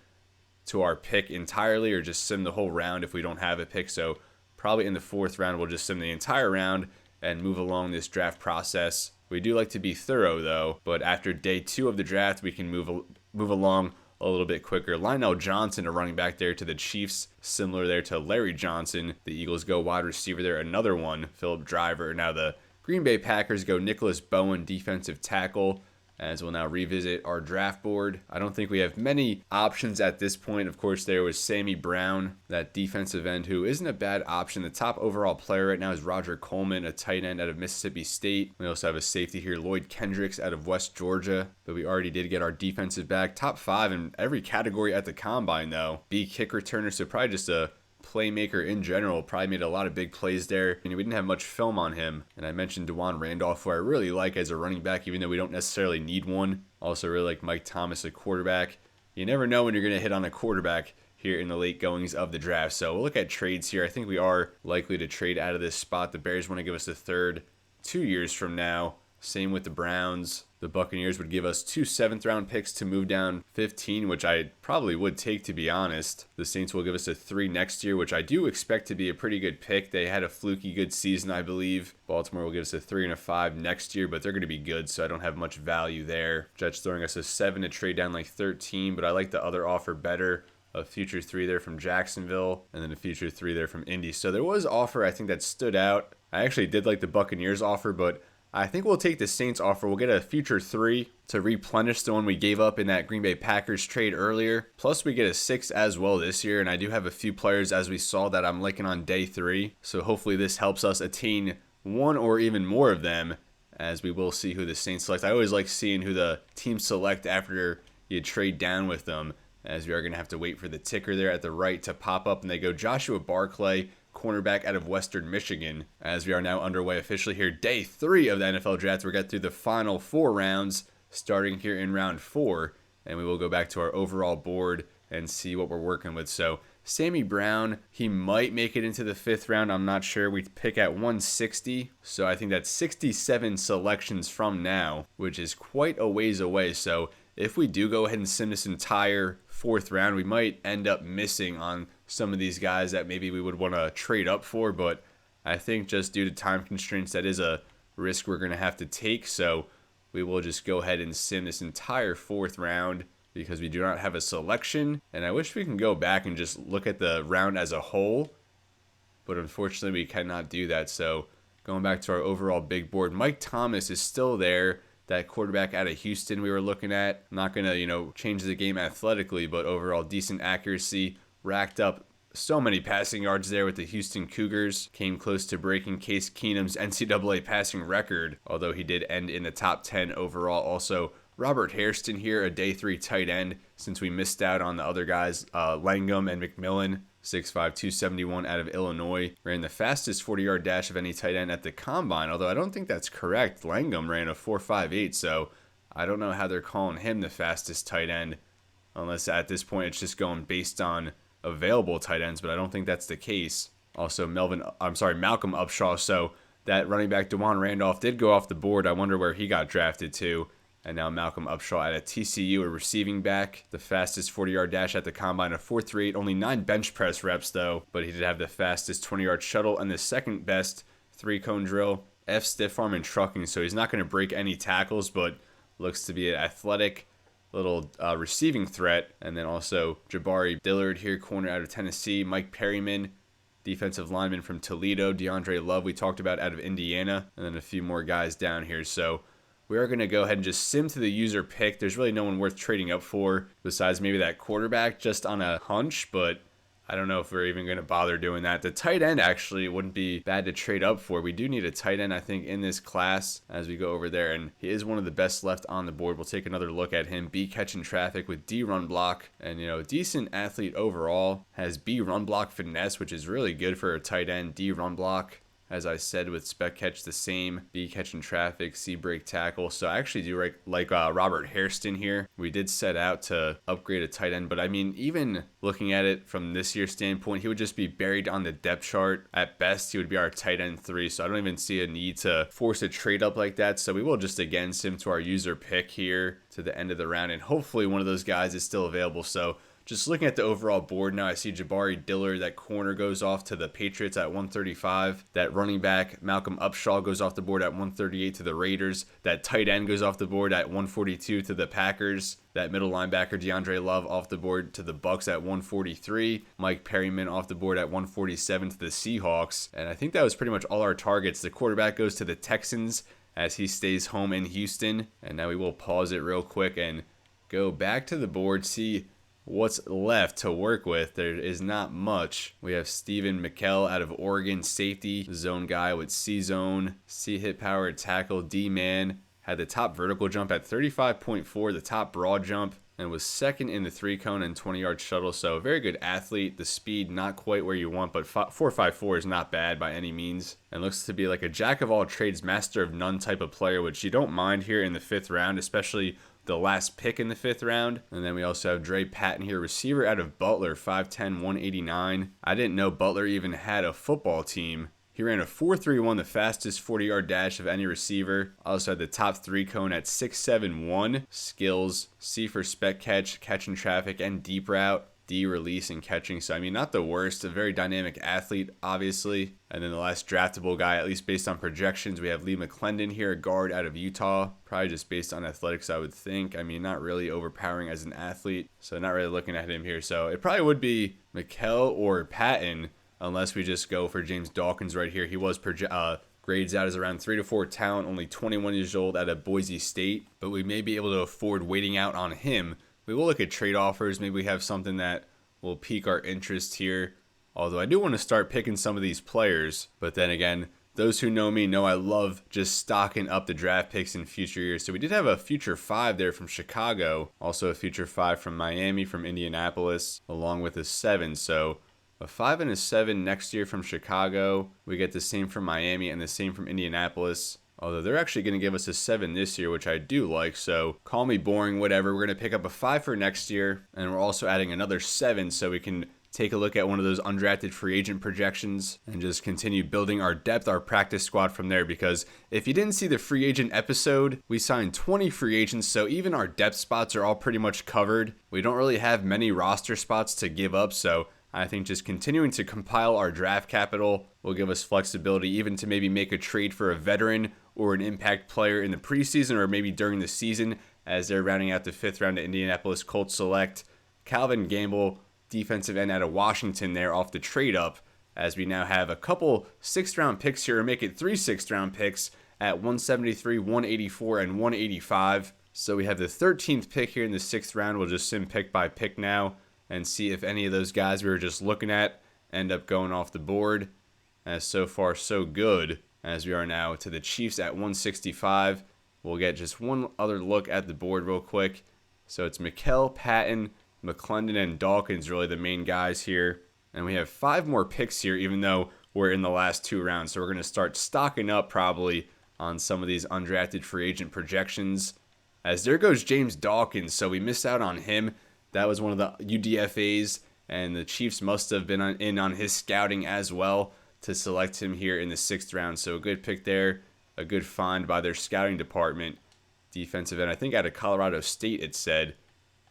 to our pick entirely, or just sim the whole round if we don't have a pick. So probably in the 4th round, we'll just sim the entire round and move along this draft process. We do like to be thorough, though, but after day 2 of the draft, we can move along a little bit quicker. Lionel Johnson, a running back there to the Chiefs, similar there to Larry Johnson. The Eagles go wide receiver there, another one, Phillip Driver. Now the Green Bay Packers go Nicholas Bowen, defensive tackle, as we'll now revisit our draft board. I don't think we have many options at this point. Of course, there was Sammy Brown, that defensive end, who isn't a bad option. The top overall player right now is Roger Coleman, a tight end out of Mississippi State. We also have a safety here, Lloyd Kendricks out of West Georgia, but we already did get our defensive back. Top 5 in every category at the combine, though. B kick returner, so probably just a playmaker in general. Probably made a lot of big plays there. We didn't have much film on him. And I mentioned DeJuan Randolph, who I really like as a running back, even though we don't necessarily need one. Also really like Mike Thomas, a quarterback. You never know when you're going to hit on a quarterback here in the late goings of the draft. So we'll look at trades here. I think we are likely to trade out of this spot. The Bears want to give us a 3rd 2 years from now. Same with the Browns. The Buccaneers would give us 2 7th-round picks to move down 15, which I probably would take, to be honest. The Saints will give us a 3 next year, which I do expect to be a pretty good pick. They had a fluky good season, I believe. Baltimore will give us a 3 and a 5 next year, but they're going to be good, so I don't have much value there. Jets throwing us a 7 to trade down like 13, but I like the other offer better. A future 3 there from Jacksonville, and then a future 3 there from Indy. So there was offer, I think, that stood out. I actually did like the Buccaneers offer, but I think we'll take the Saints offer. We'll get a future 3 to replenish the one we gave up in that Green Bay Packers trade earlier. Plus, we get a 6 as well this year, and I do have a few players, as we saw, that I'm liking on day 3. So hopefully this helps us attain one or even more of them, as we will see who the Saints select. I always like seeing who the teams select after you trade down with them, as we are going to have to wait for the ticker there at the right to pop up, and they go Joshua Barclay, cornerback out of Western Michigan, as we are now underway officially here. Day 3 of the NFL Draft. We'll get through the final 4 rounds, starting here in round 4, and we will go back to our overall board and see what we're working with. So Sammy Brown, he might make it into the 5th round. I'm not sure. We pick at 160. So I think that's 67 selections from now, which is quite a ways away. So if we do go ahead and sim this entire 4th round, we might end up missing on some of these guys that maybe we would want to trade up for. But I think just due to time constraints, that is a risk we're going to have to take. So we will just go ahead and sim this entire 4th round because we do not have a selection. And I wish we can go back and just look at the round as a whole, but unfortunately we cannot do that. So going back to our overall big board, Mike Thomas is still there, that quarterback out of Houston we were looking at. Not going to, change the game athletically, but overall decent accuracy. Racked up so many passing yards there with the Houston Cougars. Came close to breaking Case Keenum's NCAA passing record, although he did end in the top 10 overall. Also, Robert Hairston here, a day 3 tight end, since we missed out on the other guys, Langham and McMillan. 6'5", 271 out of Illinois. Ran the fastest 40-yard dash of any tight end at the combine, although I don't think that's correct. Langham ran a 4.58, so I don't know how they're calling him the fastest tight end, unless at this point it's just going based on available tight ends, but I don't think that's the case. Also, Malcolm Upshaw, so that running back DeJuan Randolph did go off the board. I wonder where he got drafted to. And now Malcolm Upshaw at a TCU, a receiving back. The fastest 40-yard dash at the combine of 4.38. Only 9 bench press reps, though. But he did have the fastest 20-yard shuttle and the second best 3-cone drill. F stiff arm and trucking, so he's not going to break any tackles, but looks to be an athletic little receiving threat. And then also Jabari Dillard here, corner out of Tennessee. Mike Perryman, defensive lineman from Toledo. DeAndre Love we talked about out of Indiana. And then a few more guys down here. So we are going to go ahead and just sim to the user pick. There's really no one worth trading up for besides maybe that quarterback, just on a hunch, but I don't know if we're even going to bother doing that. The tight end actually wouldn't be bad to trade up for. We do need a tight end, I think, in this class as we go over there, and he is one of the best left on the board. We'll take another look at him. B catching traffic with D run block, and decent athlete overall. Has B run block finesse, which is really good for a tight end. D run block, as I said, with spec catch the same. B catching traffic, C break tackle. So I actually do like Robert Hairston here. We did set out to upgrade a tight end, but I mean, even looking at it from this year's standpoint, he would just be buried on the depth chart. At best, he would be our tight end 3, so I don't even see a need to force a trade up like that. So we will just again sim to our user pick here to the end of the round, and hopefully one of those guys is still available. So just looking at the overall board now, I see Jabari Dillard, that corner, goes off to the Patriots at 135. That running back, Malcolm Upshaw, goes off the board at 138 to the Raiders. That tight end goes off the board at 142 to the Packers. That middle linebacker, DeAndre Love, off the board to the Bucks at 143. Mike Perryman off the board at 147 to the Seahawks. And I think that was pretty much all our targets. The quarterback goes to the Texans as he stays home in Houston. And now we will pause it real quick and go back to the board, see what's left to work with. There is not much. We have Stephen McKell out of Oregon, safety, zone guy with C-zone, C-hit power tackle, D-man. Had the top vertical jump at 35.4, the top broad jump, and was second in the 3-cone and 20-yard shuttle. So a very good athlete. The speed, not quite where you want, but 4.54 is not bad by any means. And looks to be like a jack of all trades, master of none type of player, which you don't mind here in the 5th round, especially the last pick in the 5th round. And then we also have Dre Patton here, receiver out of Butler, 5'10", 189. I didn't know Butler even had a football team. He ran a 4.31, the fastest 40-yard dash of any receiver. Also had the top 3-cone at 6.71. Skills, C for spec catch, catching traffic, and deep route. D release and catching. So I mean, not the worst. A very dynamic athlete, obviously. And then the last draftable guy, at least based on projections, we have Lee McClendon here, a guard out of Utah. Probably just based on athletics, I would think. I mean, not really overpowering as an athlete, so not really looking at him here. So it probably would be McKell or Patton, unless we just go for James Dawkins right here. He was grades out as around 3 to 4 talent, only 21 years old, out of Boise State, but we may be able to afford waiting out on him. We will look at trade offers. Maybe we have something that will pique our interest here. Although I do want to start picking some of these players. But then again, those who know me know I love just stocking up the draft picks in future years. So we did have a future 5 there from Chicago. Also a future 5 from Miami, from Indianapolis, along with a 7. So a 5 and a 7 next year from Chicago. We get the same from Miami and the same from Indianapolis. Although they're actually going to give us a 7 this year, which I do like. So call me boring, whatever. We're going to pick up a 5 for next year. And we're also adding another 7 so we can take a look at one of those undrafted free agent projections and just continue building our depth, our practice squad from there. Because if you didn't see the free agent episode, we signed 20 free agents. So even our depth spots are all pretty much covered. We don't really have many roster spots to give up. So I think just continuing to compile our draft capital will give us flexibility even to maybe make a trade for a veteran or an impact player in the preseason or maybe during the season as they're rounding out the 5th round to Indianapolis Colts select Calvin Gamble, defensive end out of Washington there off the trade up, as we now have a couple 6th round picks here, or make it 3 6th round picks at 173, 184, and 185. So we have the 13th pick here in the 6th round. We'll just sim pick by pick now and see if any of those guys we were just looking at end up going off the board. As so far so good, as we are now to the Chiefs at 165. We'll get just one other look at the board real quick. So it's Mikell, Patton, McClendon, and Dawkins really the main guys here. And we have 5 more picks here, even though we're in the last 2 rounds. So we're going to start stocking up probably on some of these undrafted free agent projections. As there goes James Dawkins, so we missed out on him. That was one of the UDFAs, and the Chiefs must have been in on his scouting as well to select him here in the 6th round. So a good pick there, a good find by their scouting department. Defensive end, I think out of Colorado State it said,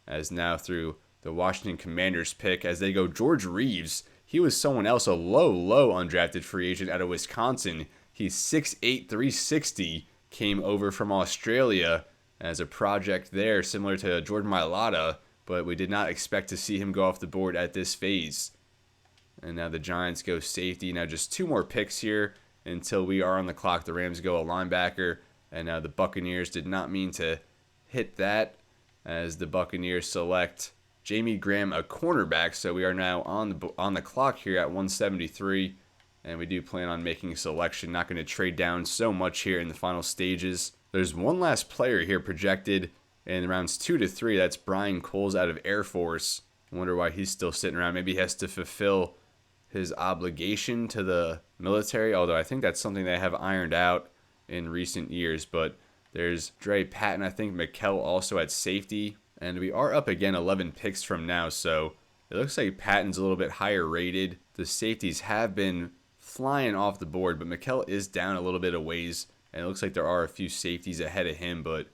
as now through the Washington Commanders pick as they go George Reeves. He was someone else, a low undrafted free agent out of Wisconsin. He's 6'8", 360, came over from Australia as a project there, similar to Jordan Mailata, but we did not expect to see him go off the board at this phase. And now the Giants go safety. Now just 2 more picks here until we are on the clock. The Rams go a linebacker, and now the Buccaneers did not mean to hit that as the Buccaneers select Jamie Graham, a cornerback. So we are now on the clock here at 173, and we do plan on making a selection. Not going to trade down so much here in the final stages. There's one last player here projected in rounds 2 to 3. That's Brian Coles out of Air Force. I wonder why he's still sitting around. Maybe he has to fulfill his obligation to the military, although I think that's something they have ironed out in recent years. But there's Dre Patton, I think Mikell also at safety. And we are up again 11 picks from now, so it looks like Patton's a little bit higher rated. The safeties have been flying off the board, but Mikell is down a little bit of ways, and it looks like there are a few safeties ahead of him, but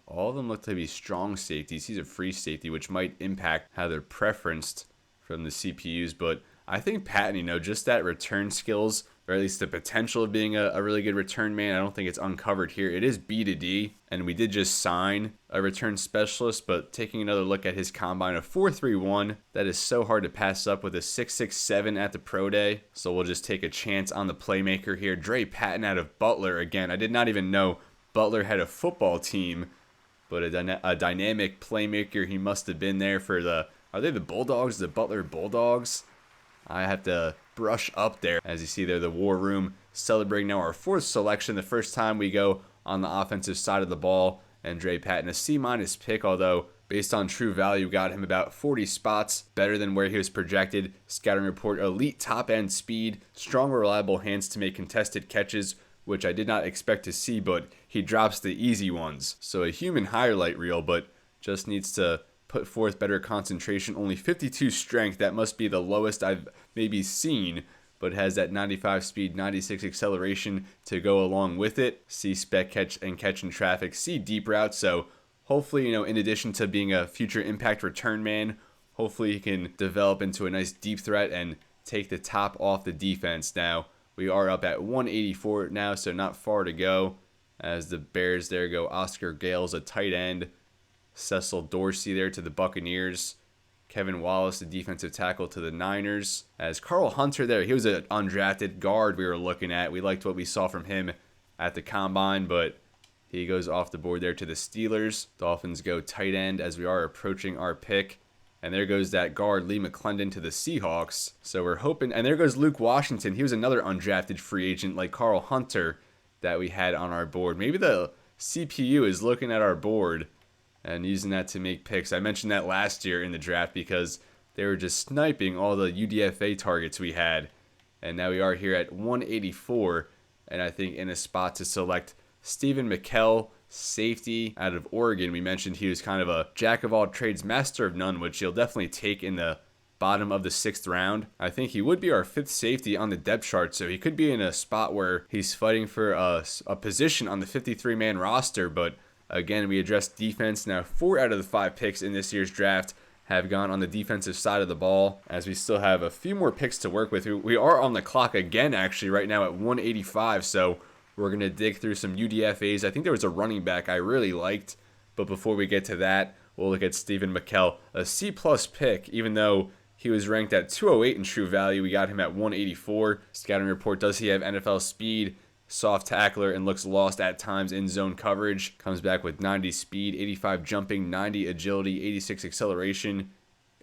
all of them look to be strong safeties. He's a free safety, which might impact how they're preferenced from the CPUs, but I think Patton, just that return skills, or at least the potential of being a really good return man, I don't think it's uncovered here. It is B to D, and we did just sign a return specialist, but taking another look at his combine, a 4.31, that is so hard to pass up with a 6.67 at the pro day. So we'll just take a chance on the playmaker here. Dre Patton out of Butler again. I did not even know Butler had a football team, but a dynamic playmaker. He must have been there for are they the Bulldogs, the Butler Bulldogs? I have to brush up there. As you see there, the War Room celebrating now our 4th selection, the first time we go on the offensive side of the ball. And Dre Patton, a C- pick, although based on true value, got him about 40 spots better than where he was projected. Scouting report, elite top-end speed, strong, reliable hands to make contested catches, which I did not expect to see, but he drops the easy ones. So a human highlight reel, but just needs to put forth better concentration. Only 52 strength. That must be the lowest I've maybe seen, but has that 95 speed, 96 acceleration to go along with it. C spec catch and traffic. C deep route. So hopefully, in addition to being a future impact return man, hopefully he can develop into a nice deep threat and take the top off the defense. Now we are up at 184 now, so not far to go. As the Bears there go Oscar Gales, a tight end. Cecil Dorsey there to the Buccaneers. Kevin Wallace, the defensive tackle, to the Niners. As Carl Hunter there, he was an undrafted guard we were looking at. We liked what we saw from him at the Combine, but he goes off the board there to the Steelers. Dolphins go tight end as we are approaching our pick. And there goes that guard, Lee McClendon, to the Seahawks. So we're hoping, and there goes Luke Washington. He was another undrafted free agent like Carl Hunter that we had on our board. Maybe the CPU is looking at our board and using that to make picks. I mentioned that last year in the draft because they were just sniping all the UDFA targets we had. And now we are here at 184, and I think in a spot to select Stephen McKell, safety out of Oregon. We mentioned he was kind of a jack of all trades, master of none, which you'll definitely take in the bottom of the 6th round. I think he would be our 5th safety on the depth chart, so he could be in a spot where he's fighting for a position on the 53-man roster. But again, we addressed defense. Now 4 out of the 5 picks in this year's draft have gone on the defensive side of the ball, as we still have a few more picks to work with. We are on the clock again, actually, right now at 185, so we're going to dig through some UDFAs. I think there was a running back I really liked, but before we get to that, we'll look at Stephen McKell, a C-plus pick, even though he was ranked at 208 in true value. We got him at 184. Scouting report, does he have NFL speed, soft tackler, and looks lost at times in zone coverage. Comes back with 90 speed, 85 jumping, 90 agility, 86 acceleration,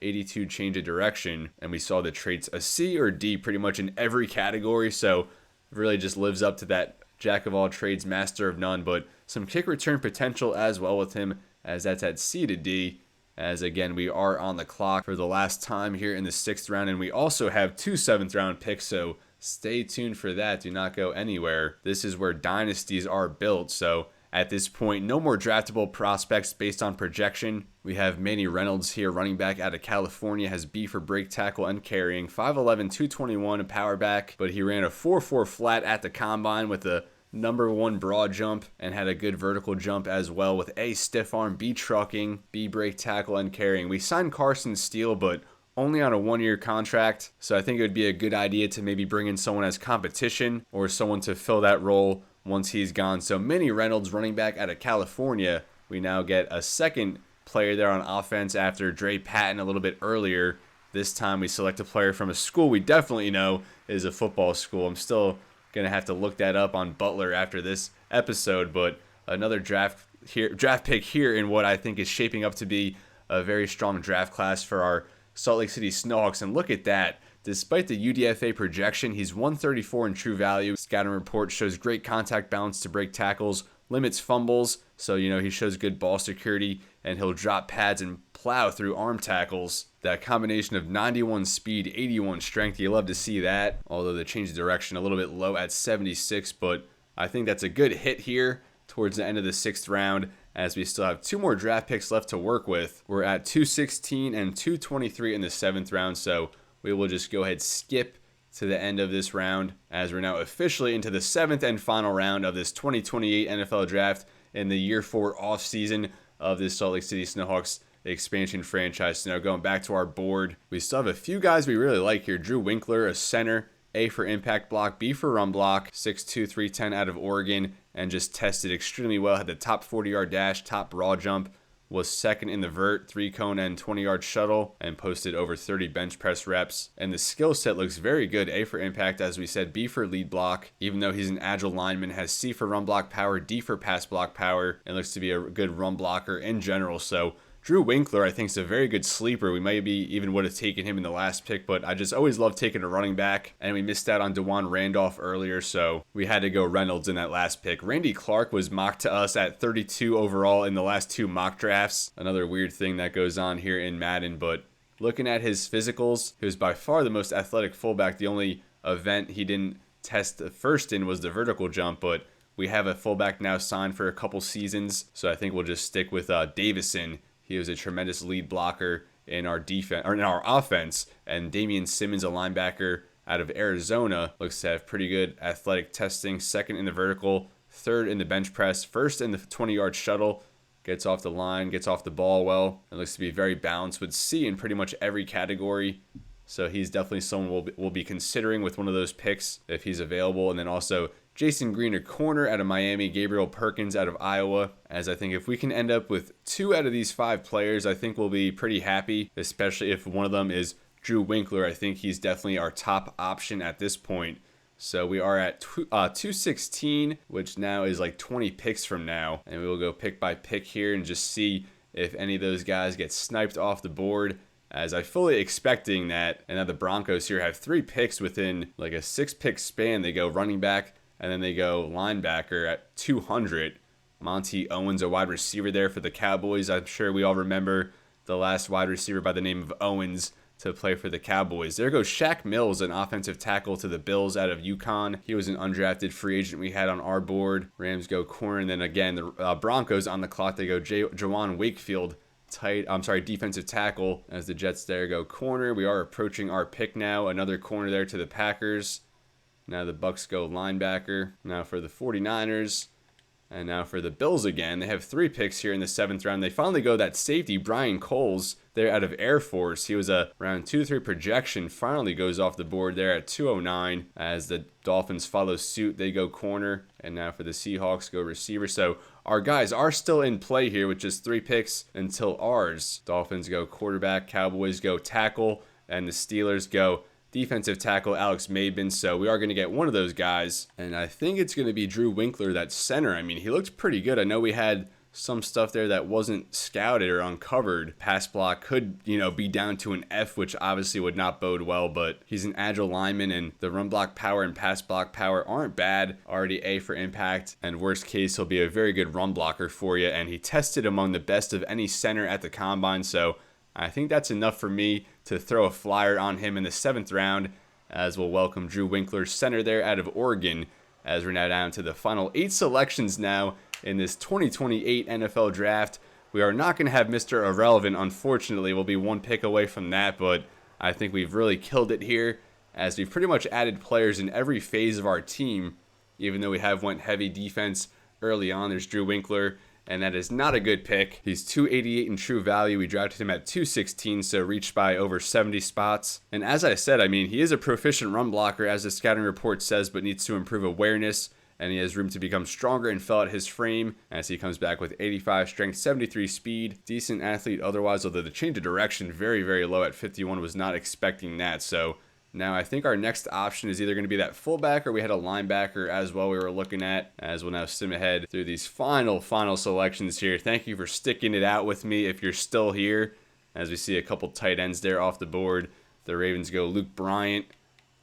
82 change of direction. And we saw the traits a C or D pretty much in every category. So really just lives up to that jack of all trades, master of none. But some kick return potential as well with him, as that's at C to D. As again, we are on the clock for the last time here in the 6th round, and we also have 2 7th round picks, so stay tuned for that. Do not go anywhere. This is where dynasties are built, so at this point, no more draftable prospects based on projection. We have Manny Reynolds here, running back out of California, has B for break tackle and carrying, 5'11", 221 power back, but he ran a 4.4 flat at the combine with a number 1 broad jump and had a good vertical jump as well with A, stiff arm, B, trucking, B, break tackle and carrying. We signed Carson Steele, but only on a 1-year contract, so I think it would be a good idea to maybe bring in someone as competition or someone to fill that role once he's gone. So Manny Reynolds, running back out of California, we now get a second player there on offense after Dre Patton a little bit earlier. This time we select a player from a school we definitely know is a football school. I'm still gonna have to look that up on Butler after this episode, but another draft pick here in what I think is shaping up to be a very strong draft class for our Salt Lake City Snowhawks. And look at that, despite the UDFA projection, he's 134 in true value. Scouting report shows great contact balance to break tackles, limits fumbles, so he shows good ball security, and he'll drop pads and plow through arm tackles. That combination of 91 speed, 81 strength, you love to see that, although the change of direction a little bit low at 76, but I think that's a good hit here towards the end of the 6th round, as we still have 2 more draft picks left to work with. We're at 216 and 223 in the 7th round, so we will just go ahead skip to the end of this round, as we're now officially into the 7th and final round of this 2028 NFL draft in the year 4 offseason of this Salt Lake City Snowhawks expansion franchise. So now going back to our board, we still have a few guys we really like here. Drew Winkler, a center, A for impact block, B for run block, 6'2", 310 out of Oregon, and just tested extremely well. Had the top 40-yard dash, top broad jump, was second in the vert, 3-cone and 20-yard shuttle, and posted over 30 bench press reps. And the skill set looks very good. A for impact, as we said, B for lead block, even though he's an agile lineman, has C for run block power, D for pass block power, and looks to be a good run blocker in general. So Drew Winkler, I think, is a very good sleeper. We maybe even would have taken him in the last pick, but I just always love taking a running back, and we missed out on DeJuan Randolph earlier, so we had to go Reynolds in that last pick. Randy Clark was mocked to us at 32 overall in the last 2 mock drafts. Another weird thing that goes on here in Madden, but looking at his physicals, he was by far the most athletic fullback. The only event he didn't test the first in was the vertical jump, but we have a fullback now signed for a couple seasons, so I think we'll just stick with Davison. He was a tremendous lead blocker in our defense or in our offense, and Damian Simmons, a linebacker out of Arizona, looks to have pretty good athletic testing. Second in the vertical, third in the bench press, first in the 20-yard shuttle. Gets off the line, gets off the ball well, and looks to be very balanced with C in pretty much every category. So he's definitely someone we'll be considering with one of those picks if he's available. And then also Jason Greenard, corner out of Miami, Gabriel Perkins out of Iowa, as I think if we can end up with 2 out of these 5 players, I think we'll be pretty happy, especially if one of them is Drew Winkler. I think he's definitely our top option at this point. So we are at 216, which now is like 20 picks from now, and we will go pick by pick here and just see if any of those guys get sniped off the board, as I fully expecting that. And now the Broncos here have 3 picks within like a 6-pick span. They go running back, and then they go linebacker at 200. Monty Owens, a wide receiver there for the Cowboys. I'm sure we all remember the last wide receiver by the name of Owens to play for the Cowboys. There goes Shaq Mills, an offensive tackle to the Bills out of UConn. He was an undrafted free agent we had on our board. Rams go corner, and then again, the Broncos on the clock. They go Jawan Wakefield, defensive tackle, as the Jets there go corner. We are approaching our pick now. Another corner there to the Packers. Now the Bucks go linebacker. Now for the 49ers. And now for the Bills again. They have 3 picks here in the 7th round. They finally go that safety, Brian Coles, there out of Air Force. He was a round 2-3 projection. Finally goes off the board there at 209 as the Dolphins follow suit. They go corner. And now for the Seahawks, go receiver. So our guys are still in play here with just 3 picks until ours. Dolphins go quarterback. Cowboys go tackle. And the Steelers go defensive tackle, Alex Mabin. So we are going to get one of those guys. And I think it's going to be Drew Winkler, that center. I mean, he looked pretty good. I know we had some stuff there that wasn't scouted or uncovered. Pass block could, be down to an F, which obviously would not bode well, but he's an agile lineman, and the run block power and pass block power aren't bad. Already A for impact, and worst case, he'll be a very good run blocker for you, and he tested among the best of any center at the combine, so I think that's enough for me to throw a flyer on him in the 7th round, as we'll welcome Drew Winkler, center there out of Oregon, as we're now down to the final 8 selections now in this 2028 NFL Draft. We are not going to have Mr. Irrelevant, unfortunately. We'll be 1 pick away from that, but I think we've really killed it here, as we've pretty much added players in every phase of our team, even though we have went heavy defense early on. There's Drew Winkler, and that is not a good pick. He's 288 in true value. We drafted him at 216, so reached by over 70 spots. And as I said, he is a proficient run blocker, as the scouting report says, but needs to improve awareness, and he has room to become stronger and fill out his frame, as he comes back with 85 strength, 73 speed. Decent athlete otherwise, although the change of direction very, very low at 51. Was not expecting that. So now I think our next option is either going to be that fullback, or we had a linebacker as well we were looking at, as we'll now skim ahead through these final selections here. Thank you for sticking it out with me if you're still here, as we see a couple tight ends there off the board. The Ravens go Luke Bryant,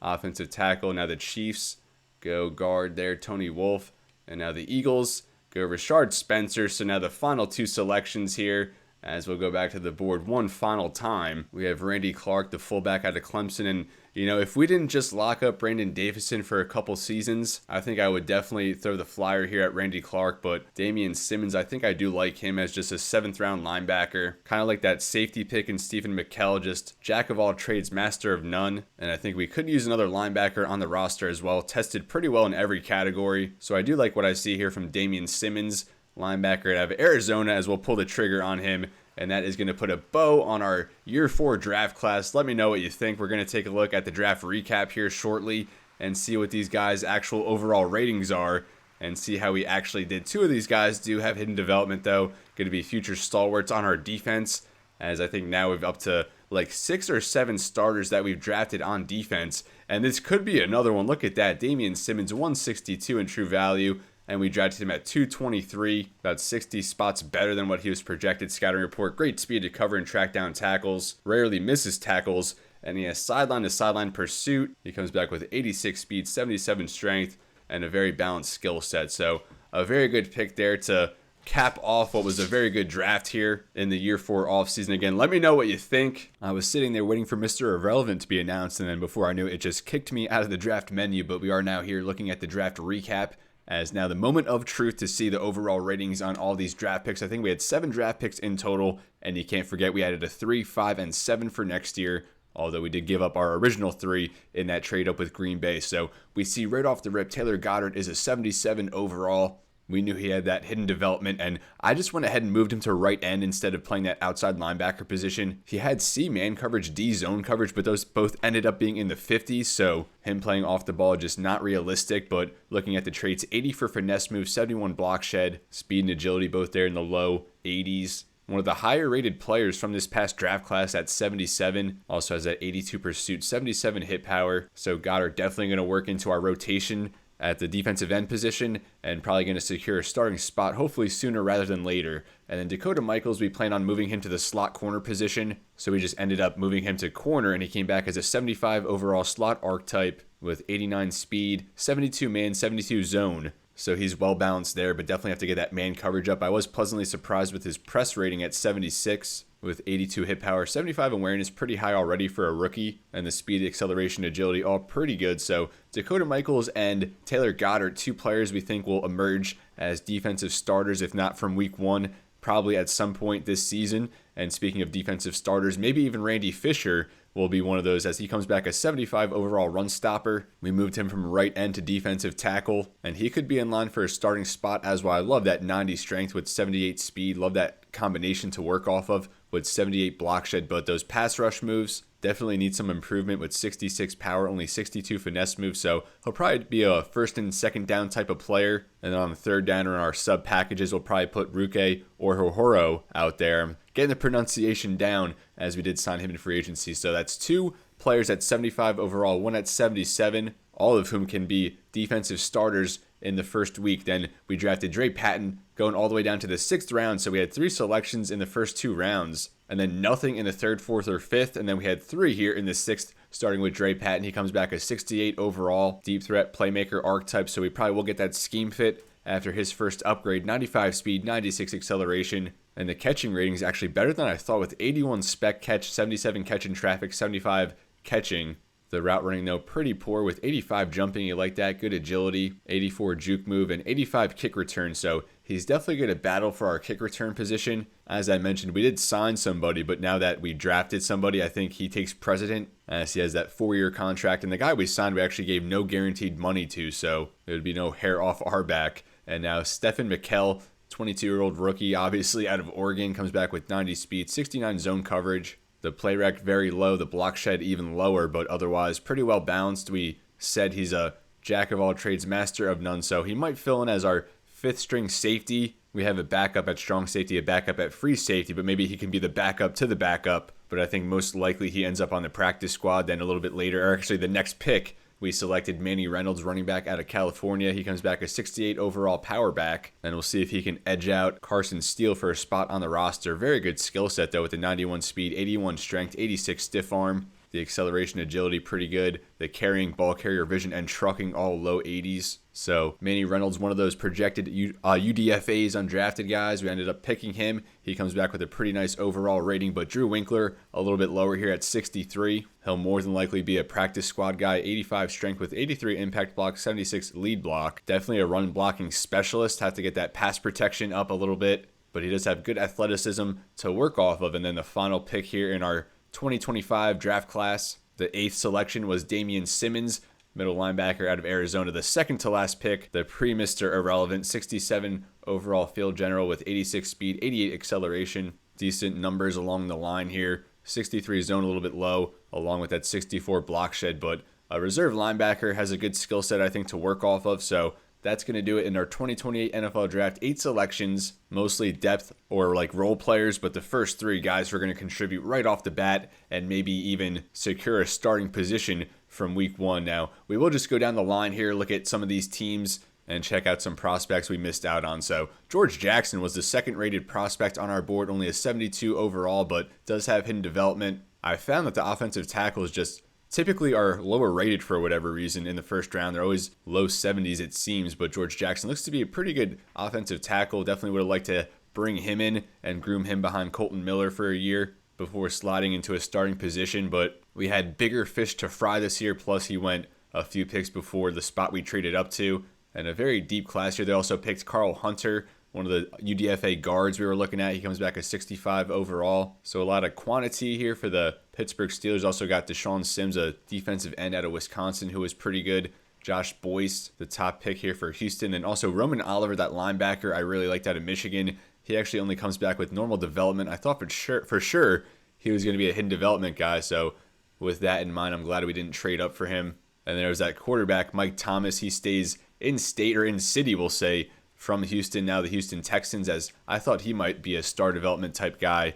offensive tackle. Now the Chiefs go guard there, Tony Wolf. And now the Eagles go Rashard Spencer. So now the final 2 selections here, as we'll go back to the board one final time. We have Randy Clark, the fullback out of Clemson. And, if we didn't just lock up Brandon Davison for a couple seasons, I think I would definitely throw the flyer here at Randy Clark. But Damian Simmons, I think I do like him as just a 7th round linebacker. Kind of like that safety pick in Stephen McKell, just jack of all trades, master of none. And I think we could use another linebacker on the roster as well. Tested pretty well in every category. So I do like what I see here from Damian Simmons, linebacker out of Arizona, as we'll pull the trigger on him. And that is going to put a bow on our year 4 draft class. Let me know what you think. We're going to take a look at the draft recap here shortly and see what these guys' actual overall ratings are, and see how we actually did. 2 of these guys do have hidden development, though. Going to be future stalwarts on our defense, as I think now we've up to like 6 or 7 starters that we've drafted on defense. And this could be another one. Look at that. Damian Simmons, 162 in true value. And we drafted him at 223, about 60 spots better than what he was projected. Scouting report, great speed to cover and track down tackles, rarely misses tackles, and he has sideline-to-sideline pursuit. He comes back with 86 speed, 77 strength, and a very balanced skill set. So a very good pick there to cap off what was a very good draft here in the year 4 offseason. Again, let me know what you think. I was sitting there waiting for Mr. Irrelevant to be announced, and then before I knew it, it just kicked me out of the draft menu. But we are now here looking at the draft recap, as now the moment of truth to see the overall ratings on all these draft picks. I think we had 7 draft picks in total, and you can't forget we added a 3, 5, and 7 for next year, although we did give up our original 3 in that trade up with Green Bay. So we see right off the rip, Taylor Goddard is a 77 overall. We knew he had that hidden development, and I just went ahead and moved him to right end instead of playing that outside linebacker position. He had C man coverage, D zone coverage, but those both ended up being in the 50s, so him playing off the ball just not realistic. But looking at the traits, 80 for finesse move, 71 block shed, speed and agility both there in the low 80s. One of the higher rated players from this past draft class at 77. Also has that 82 pursuit, 77 hit power. So Goddard definitely going to work into our rotation at the defensive end position, and probably going to secure a starting spot, hopefully sooner rather than later. And then Dakota Michaels, we plan on moving him to the slot corner position, so we just ended up moving him to corner, and he came back as a 75 overall slot archetype with 89 speed, 72 man, 72 zone. So he's well balanced there, but definitely have to get that man coverage up. I was pleasantly surprised with his press rating at 76, with 82 hit power, 75 awareness, pretty high already for a rookie, and the speed, acceleration, agility, all pretty good. So Dakota Michaels and Taylor Goddard, 2 players we think will emerge as defensive starters, if not from week 1, probably at some point this season. And speaking of defensive starters, maybe even Randy Fisher will be one of those as he comes back a 75 overall run stopper. We moved him from right end to defensive tackle, and he could be in line for a starting spot as well. I love that 90 strength with 78 speed. Love that combination to work off of with 78 block shed, but those pass rush moves definitely need some improvement with 66 power, only 62 finesse moves. So he'll probably be a first and second down type of player. And then on the third down or in our sub packages, we'll probably put Ruke or Hohoro out there. I'm getting the pronunciation down as we did sign him in free agency. So that's 2 players at 75 overall, 1 at 77, all of whom can be defensive starters in the first week. Then we drafted Dre Patton going all the way down to the 6th round. So we had 3 selections in the first 2 rounds, and then nothing in the 3rd, 4th, or 5th. And then we had 3 here in the 6th, starting with Dre Patton. He comes back a 68 overall, deep threat playmaker archetype. So we probably will get that scheme fit after his first upgrade. 95 speed, 96 acceleration. And the catching rating is actually better than I thought with 81 spec catch, 77 catch in traffic, 75 catching. The route running, though, pretty poor with 85 jumping. You like that. Good agility, 84 juke move, and 85 kick return. So he's definitely going to battle for our kick return position. As I mentioned, we did sign somebody, but now that we drafted somebody, I think he takes precedent as he has that 4-year contract. And the guy we signed, we actually gave no guaranteed money to, so there would be no hair off our back. And now Stephen McKell, 22-year-old rookie, obviously out of Oregon, comes back with 90 speed, 69 zone coverage. The play rec very low, the block shed even lower, but otherwise pretty well balanced. We said he's a jack of all trades, master of none, so he might fill in as our 5th string safety. We have a backup at strong safety, a backup at free safety, but maybe he can be the backup to the backup. But I think most likely he ends up on the practice squad. Then a little bit later, or actually the next pick, we selected Manny Reynolds, running back out of California. He comes back a 68 overall power back, and we'll see if he can edge out Carson Steele for a spot on the roster. Very good skill set, though, with the 91 speed, 81 strength, 86 stiff arm. The acceleration, agility, pretty good. The carrying, ball carrier vision, and trucking, all low 80s. So Manny Reynolds, one of those projected UDFAs, undrafted guys. We ended up picking him. He comes back with a pretty nice overall rating, but Drew Winkler, a little bit lower here at 63. He'll more than likely be a practice squad guy, 85 strength with 83 impact block, 76 lead block. Definitely a run blocking specialist. Have to get that pass protection up a little bit, but he does have good athleticism to work off of. And then the final pick here in our 2025 draft class, the 8th selection was Damian Simmons, middle linebacker out of Arizona. The second to last pick, the pre-Mr. Irrelevant, 67 overall field general with 86 speed, 88 acceleration. Decent numbers along the line here. 63 zone, a little bit low, along with that 64 block shed, but a reserve linebacker has a good skill set, I think, to work off of. So that's going to do it in our 2028 NFL Draft. 8 selections, mostly depth or like role players, but the first 3 guys who are going to contribute right off the bat and maybe even secure a starting position from week 1. Now, we will just go down the line here, look at some of these teams, and check out some prospects we missed out on. So George Jackson was the 2nd rated prospect on our board, only a 72 overall, but does have hidden development. I found that the offensive tackles just typically are lower rated for whatever reason in the first round. They're always low 70s, it seems, but George Jackson looks to be a pretty good offensive tackle. Definitely would have liked to bring him in and groom him behind Colton Miller for a year before sliding into a starting position, but we had bigger fish to fry this year, plus he went a few picks before the spot we traded up to, and a very deep class here. They also picked Carl Hunter, one of the UDFA guards we were looking at. He comes back at 65 overall. So a lot of quantity here for the Pittsburgh Steelers. Also got Deshaun Sims, a defensive end out of Wisconsin, who was pretty good. Josh Boyce, the top pick here for Houston. And also Roman Oliver, that linebacker I really liked out of Michigan. He actually only comes back with normal development. I thought for sure he was going to be a hidden development guy. So with that in mind, I'm glad we didn't trade up for him. And there's that quarterback, Mike Thomas. He stays in state, or in city, we'll say, from Houston, now the Houston Texans, as I thought he might be a star development type guy,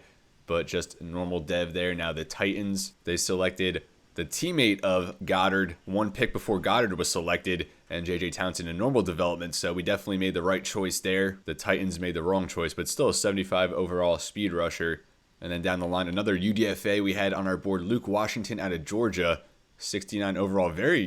but just normal dev there. Now the Titans, they selected the teammate of Goddard, 1 pick before Goddard was selected, and J.J. Townsend in normal development, so we definitely made the right choice there. The Titans made the wrong choice, but still a 75 overall speed rusher. And then down the line, another UDFA we had on our board, Luke Washington out of Georgia, 69 overall, very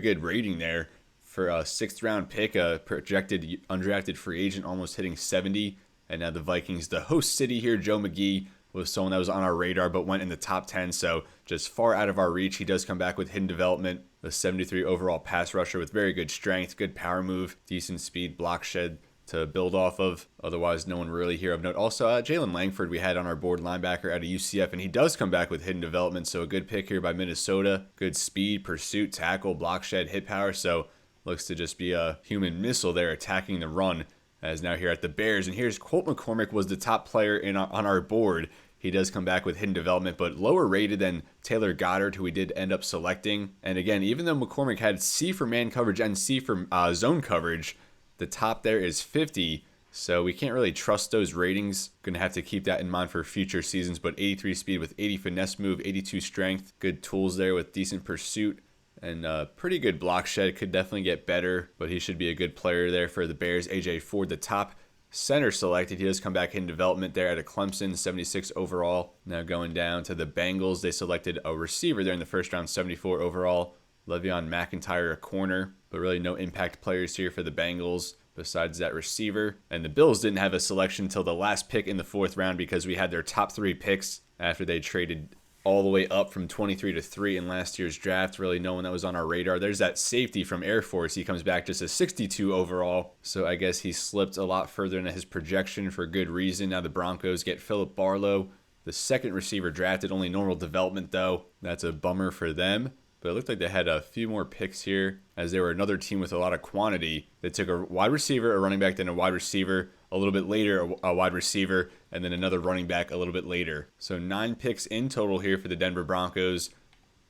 good rating there for a 6th round pick, a projected undrafted free agent, almost hitting 70. And now the Vikings, the host city here, Joe McGee, was someone that was on our radar but went in the top 10, so just far out of our reach. He does come back with hidden development, a 73 overall pass rusher with very good strength, good power move, decent speed, block shed to build off of. Otherwise, no one really here of note. Also, Jalen Langford we had on our board, linebacker out of UCF, and he does come back with hidden development, so a good pick here by Minnesota. Good speed, pursuit, tackle, block shed, hit power, so looks to just be a human missile there attacking the run, as now here at the Bears. And here's Colt McCormick, was the top player on our board. He does come back with hidden development, but lower rated than Taylor Goddard, who we did end up selecting. And again, even though McCormick had C for man coverage and C for zone coverage, the top there is 50, so we can't really trust those ratings. Going to have to keep that in mind for future seasons, but 83 speed with 80 finesse move, 82 strength. Good tools there with decent pursuit and pretty good block shed. Could definitely get better, but he should be a good player there for the Bears. A.J. Ford, the top center selected. He does come back in development there at a Clemson, 76 overall. Now going down to the Bengals, they selected a receiver there in the first round, 74 overall. Le'Veon McIntyre, a corner, but really no impact players here for the Bengals besides that receiver. And the Bills didn't have a selection until the last pick in the 4th round because we had their top 3 picks after they traded all the way up from 23 to 3 in last year's draft. Really no one that was on our radar. There's that safety from Air Force. He comes back just a 62 overall. So I guess he slipped a lot further into his projection for good reason. Now the Broncos get Philip Barlow, the 2nd receiver drafted. Only normal development though. That's a bummer for them. But it looked like they had a few more picks here, as they were another team with a lot of quantity. They took a wide receiver, a running back, then a wide receiver, a little bit later a wide receiver, and then another running back a little bit later. So 9 picks in total here for the Denver Broncos.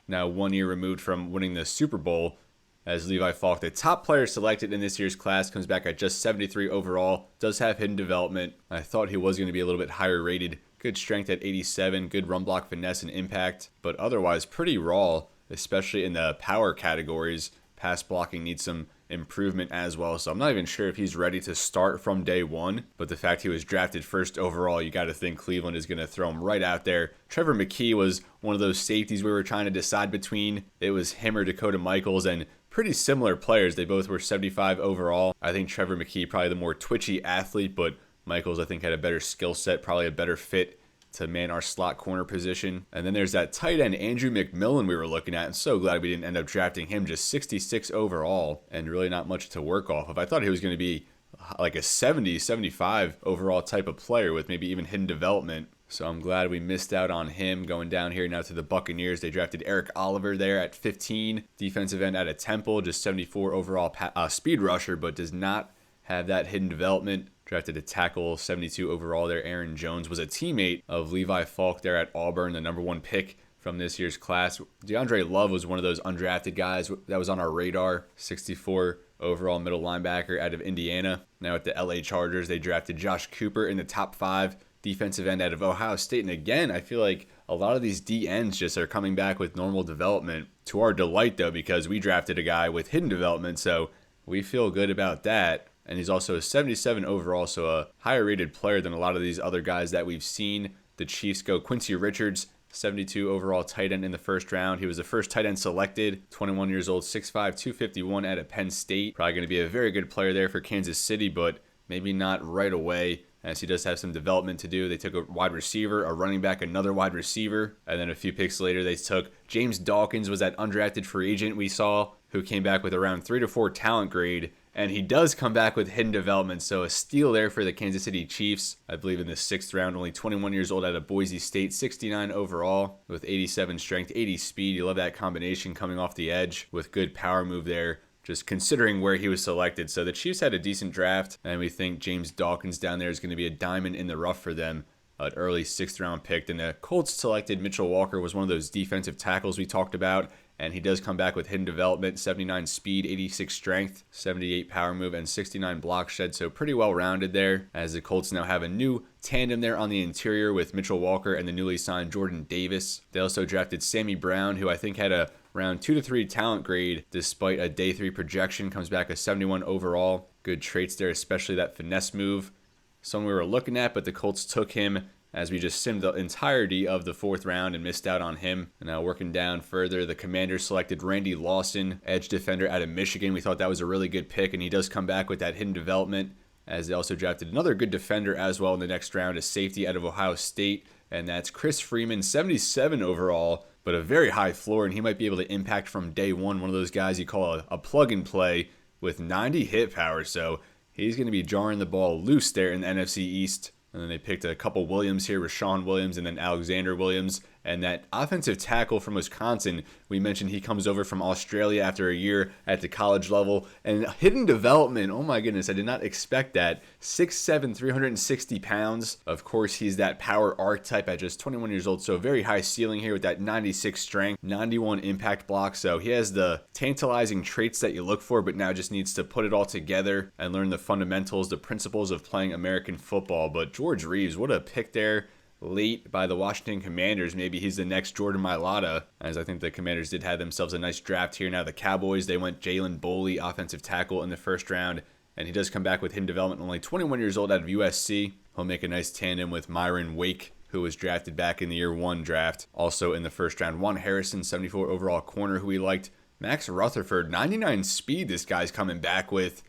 Now 1 year removed from winning the Super Bowl, as Levi Falk, the top player selected in this year's class, comes back at just 73 overall. Does have hidden development. I thought he was going to be a little bit higher rated. Good strength at 87, good run block finesse and impact, but otherwise pretty raw, especially in the power categories. Pass blocking needs some improvement as well, so I'm not even sure if he's ready to start from day one, but the fact he was drafted 1st overall, you got to think Cleveland is going to throw him right out there. Trevor McKee was one of those safeties we were trying to decide between. It was him or Dakota Michaels, and pretty similar players. They both were 75 overall. I think Trevor McKee probably the more twitchy athlete, but Michaels I think had a better skill set, probably a better fit to man our slot corner position. And then there's that tight end Andrew McMillan we were looking at. I'm so glad we didn't end up drafting him, just 66 overall and really not much to work off of. I thought he was going to be like a 70, 75 overall type of player with maybe even hidden development. So I'm glad we missed out on him. Going down here now to the Buccaneers, they drafted Eric Oliver there at 15, defensive end out of Temple, just 74 overall speed rusher, but does not have that hidden development. Drafted a tackle, 72 overall there. Aaron Jones was a teammate of Levi Falk there at Auburn, the number 1 pick from this year's class. DeAndre Love was one of those undrafted guys that was on our radar, 64 overall middle linebacker out of Indiana. Now at the LA Chargers, they drafted Josh Cooper in the top 5, defensive end out of Ohio State. And again, I feel like a lot of these DNs just are coming back with normal development, to our delight though, because we drafted a guy with hidden development, so we feel good about that. And he's also a 77 overall, so a higher rated player than a lot of these other guys that we've seen. The Chiefs go Quincy Richards, 72 overall tight end in the 1st round. He was the first tight end selected, 21 years old, 6'5", 251 out of Penn State. Probably going to be a very good player there for Kansas City, but maybe not right away, as he does have some development to do. They took a wide receiver, a running back, another wide receiver, and then a few picks later they took James Dawkins, was that undrafted free agent we saw, who came back with around 3 to 4 talent grade. And he does come back with hidden development, so a steal there for the Kansas City Chiefs. I believe in the 6th round, only 21 years old out of Boise State, 69 overall with 87 strength, 80 speed. You love that combination coming off the edge with good power move there, just considering where he was selected. So the Chiefs had a decent draft, and we think James Dawkins down there is going to be a diamond in the rough for them. An early 6th round pick. And the Colts selected Mitchell Walker, was one of those defensive tackles we talked about. And he does come back with hidden development, 79 speed, 86 strength, 78 power move, and 69 block shed. So pretty well rounded there, as the Colts now have a new tandem there on the interior with Mitchell Walker and the newly signed Jordan Davis. They also drafted Sammy Brown, who I think had a round 2 to 3 talent grade despite a day 3 projection. Comes back a 71 overall. Good traits there, especially that finesse move. Someone we were looking at, but the Colts took him as we just simmed the entirety of the 4th round and missed out on him. And now working down further, the Commanders selected Randy Lawson, edge defender out of Michigan. We thought that was a really good pick, and he does come back with that hidden development, as they also drafted another good defender as well in the next round, a safety out of Ohio State, and that's Chris Freeman, 77 overall, but a very high floor, and he might be able to impact from day one. One of those guys you call a plug and play with 90 hit power, so he's going to be jarring the ball loose there in the NFC East. And then they picked a couple Williams here, Rashawn Williams and then Alexander Williams. And that offensive tackle from Wisconsin, we mentioned he comes over from Australia after a year at the college level. And hidden development, oh my goodness, I did not expect that. 6'7", 360 pounds. Of course, he's that power archetype at just 21 years old. So very high ceiling here with that 96 strength, 91 impact block. So he has the tantalizing traits that you look for, but now just needs to put it all together and learn the fundamentals, the principles of playing American football. But George Reeves, what a pick there. Late by the Washington Commanders. Maybe he's the next Jordan Mailata, as I think the Commanders did have themselves a nice draft here. Now the Cowboys, they went Jalen Boley, offensive tackle, in the first round, and he does come back with hidden development, only 21 years old out of USC. He'll make a nice tandem with Myron Wake, who was drafted back in the year one draft, also in the first round. Juan Harrison, 74 overall corner, who we liked. Max Rutherford, 99 speed this guy's coming back with.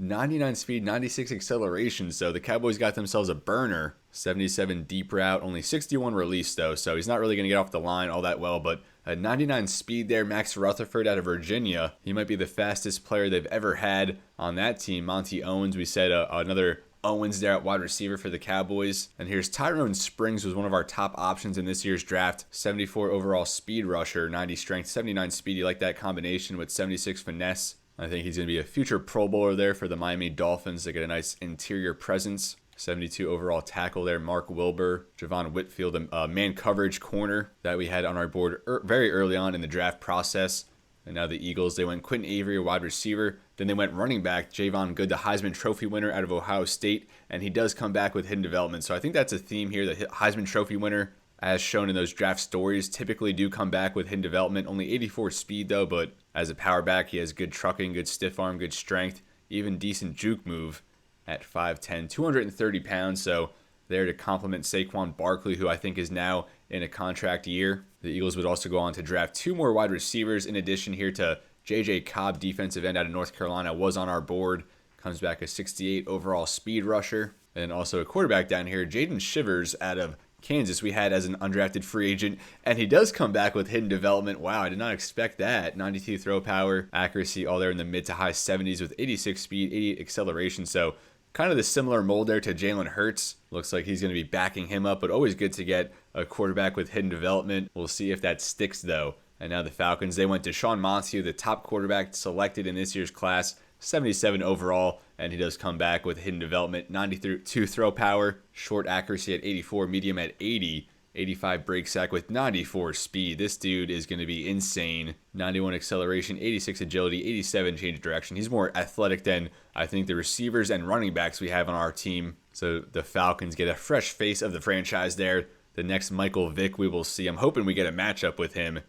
99 speed, 96 acceleration, so the Cowboys got themselves a burner. 77 deep route, only 61 release though, so he's not really going to get off the line all that well, but a 99 speed there. Max Rutherford out of Virginia. He might be the fastest player they've ever had on that team. Monty Owens, we said another Owens there at wide receiver for the Cowboys. And here's Tyrone Springs, was one of our top options in this year's draft. 74 overall speed rusher, 90 strength, 79 speed. You like that combination with 76 finesse. I think he's going to be a future Pro Bowler there for the Miami Dolphins. They get a nice interior presence. 72 overall tackle there. Mark Wilbur, Javon Whitfield, a man coverage corner that we had on our board very early on in the draft process. And now the Eagles, they went Quentin Avery, a wide receiver. Then they went running back, Javon Good, the Heisman Trophy winner out of Ohio State. And he does come back with hidden development. So I think that's a theme here. The Heisman Trophy winner, as shown in those draft stories, typically do come back with hidden development. Only 84 speed though, but as a power back, he has good trucking, good stiff arm, good strength, even decent juke move at 5'10", 230 pounds. So there to complement Saquon Barkley, who I think is now in a contract year. The Eagles would also go on to draft two more wide receivers in addition here to J.J. Cobb, defensive end out of North Carolina, was on our board. Comes back a 68 overall speed rusher. And also a quarterback down here, Jaden Shivers out of Kansas, we had as an undrafted free agent, and he does come back with hidden development. Wow, I did not expect that. 92 throw power, accuracy all there in the mid to high 70s with 86 speed, 88 acceleration. So kind of the similar mold there to Jalen Hurts. Looks like he's going to be backing him up, but always good to get a quarterback with hidden development. We'll see if that sticks though. And now the Falcons, they went to Deshaun Montague, the top quarterback selected in this year's class, 77 overall, and he does come back with hidden development, 92 throw power, short accuracy at 84, medium at 80, 85 break sack with 94 speed. This dude is going to be insane. 91 acceleration, 86 agility, 87 change of direction. He's more athletic than I think the receivers and running backs we have on our team. So the Falcons get a fresh face of the franchise there. The next Michael Vick we will see. I'm hoping we get a matchup with him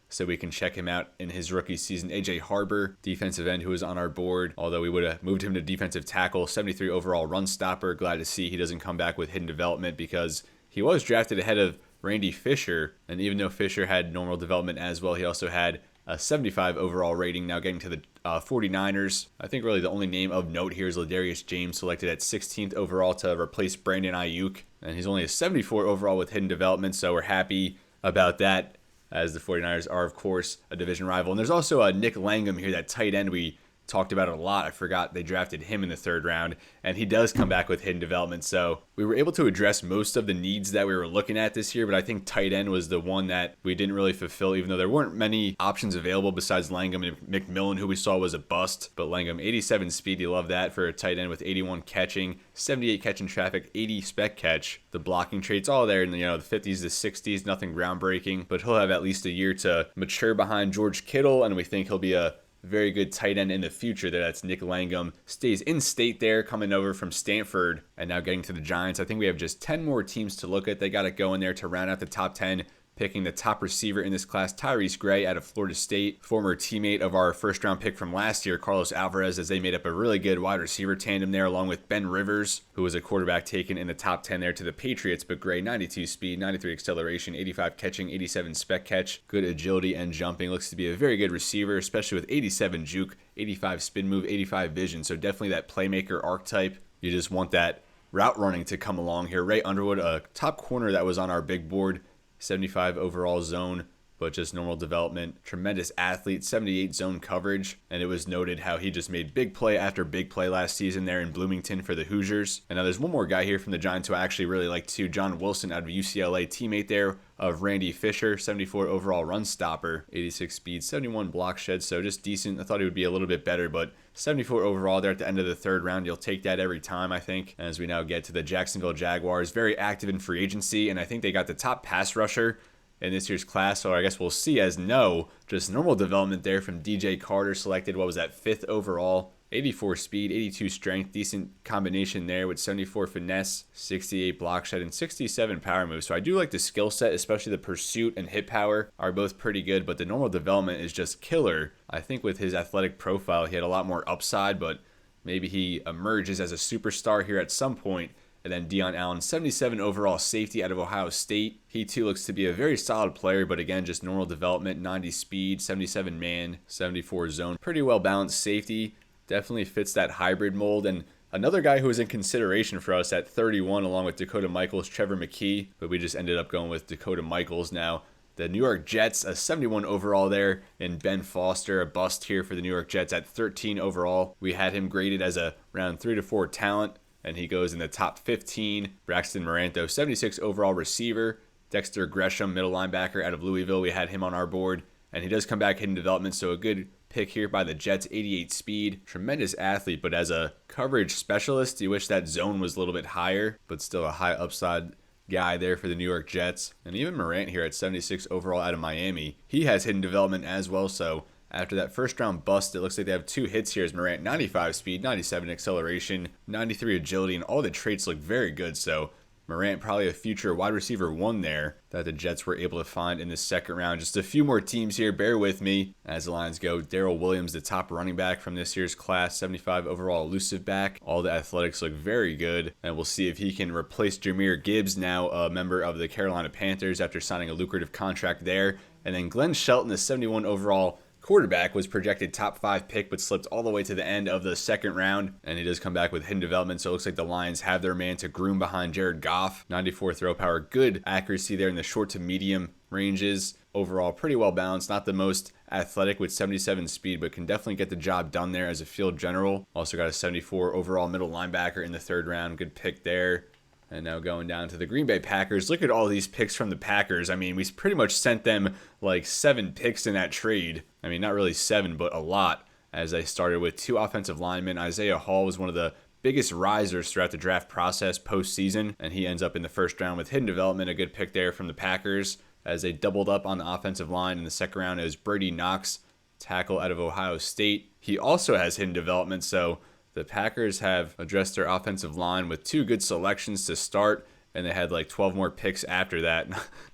so we can check him out in his rookie season. AJ Harbor, defensive end, who was on our board, although we would have moved him to defensive tackle. 73 overall run stopper. Glad to see he doesn't come back with hidden development because he was drafted ahead of Randy Fisher, and even though Fisher had normal development as well, he also had a 75 overall rating. Now getting to the 49ers, I think really the only name of note here is Ladarius James, selected at 16th overall to replace Brandon Ayuk, and he's only a 74 overall with hidden development, so we're happy about that, as the 49ers are, of course, a division rival. And there's also a Nick Langham here, that tight end we talked about it a lot. I forgot they drafted him in the third round, and he does come back with hidden development. So we were able to address most of the needs that we were looking at this year, but I think tight end was the one that we didn't really fulfill, even though there weren't many options available besides Langham and McMillan, who we saw was a bust. But Langham, 87 speed, you love that for a tight end, with 81 catching, 78 catching traffic, 80 spec catch. The blocking traits all there in the 50s to 60s, nothing groundbreaking, but he'll have at least a year to mature behind George Kittle, and we think he'll be a very good tight end in the future there. That's Nick Langham. Stays in state there, coming over from Stanford and now getting to the Giants. I think we have just 10 more teams to look at. They got to go in there to round out the top 10. Picking the top receiver in this class, Tyrese Gray out of Florida State, former teammate of our first round pick from last year, Carlos Alvarez, as they made up a really good wide receiver tandem there, along with Ben Rivers, who was a quarterback taken in the top 10 there to the Patriots. But Gray, 92 speed, 93 acceleration, 85 catching, 87 spec catch, good agility and jumping. Looks to be a very good receiver, especially with 87 juke, 85 spin move, 85 vision. So definitely that playmaker archetype. You just want that route running to come along here. Ray Underwood, a top corner that was on our big board, 75 overall zone, but just normal development. Tremendous athlete, 78 zone coverage, and it was noted how he just made big play after big play last season there in Bloomington for the Hoosiers. And now there's one more guy here from the Giants who I actually really like too, John Wilson out of UCLA, teammate there of Randy Fisher, 74 overall run stopper, 86 speed, 71 block shed, so just decent. I thought he would be a little bit better, but 74 overall there at the end of the third round. You'll take that every time, I think. As we now get to the Jacksonville Jaguars, very active in free agency, and I think they got the top pass rusher in this year's class, so I guess we'll see as no. Just normal development there from DJ Carter, selected, what was that, 5th overall. 84 speed, 82 strength, decent combination there with 74 finesse, 68 block shed, and 67 power move. So I do like the skill set, especially the pursuit and hit power are both pretty good, but the normal development is just killer. I think with his athletic profile, he had a lot more upside, but maybe he emerges as a superstar here at some point. And then Deion Allen, 77 overall safety out of Ohio State. He too looks to be a very solid player, but again, just normal development, 90 speed, 77 man, 74 zone. Pretty well balanced safety. Definitely fits that hybrid mold. And another guy who was in consideration for us at 31, along with Dakota Michaels, Trevor McKee, but we just ended up going with Dakota Michaels now. The New York Jets, a 71 overall there, and Ben Foster, a bust here for the New York Jets at 13 overall. We had him graded as a round 3 to 4 talent, and he goes in the top 15. Braxton Maranto, 76 overall receiver. Dexter Gresham, middle linebacker out of Louisville. We had him on our board, and he does come back hidden development, so a good pick here by the Jets, 88 speed. Tremendous athlete, but as a coverage specialist, you wish that zone was a little bit higher, but still a high upside guy there for the New York Jets. And even Morant here at 76 overall out of Miami. He has hidden development as well, so after that first round bust, it looks like they have 2 hits here as Morant, 95 speed, 97 acceleration, 93 agility, and all the traits look very good, so Morant probably a future wide receiver 1 there that the Jets were able to find in the second round. Just a few more teams here, bear with me as the lines go. Darrell Williams, the top running back from this year's class, 75 overall elusive back. All the athletics look very good, and we'll see if he can replace Jahmyr Gibbs, now a member of the Carolina Panthers after signing a lucrative contract there. And then Glenn Shelton, the 71 overall quarterback, was projected top 5 pick, but slipped all the way to the end of the second round, and he does come back with hidden development, so it looks like the Lions have their man to groom behind Jared Goff. 94 throw power, good accuracy there in the short to medium ranges. Overall, pretty well balanced, not the most athletic with 77 speed, but can definitely get the job done there as a field general. Also got a 74 overall middle linebacker in the third round, good pick there. And now going down to the Green Bay Packers. Look at all these picks from the Packers. I mean, we pretty much sent them like 7 picks in that trade. I mean, not really 7, but a lot, as they started with 2 offensive linemen. Isaiah Hall was one of the biggest risers throughout the draft process postseason, and he ends up in the first round with hidden development. A good pick there from the Packers as they doubled up on the offensive line. In the second round, it was Brady Knox, tackle out of Ohio State. He also has hidden development, so the Packers have addressed their offensive line with 2 good selections to start, and they had like 12 more picks after that.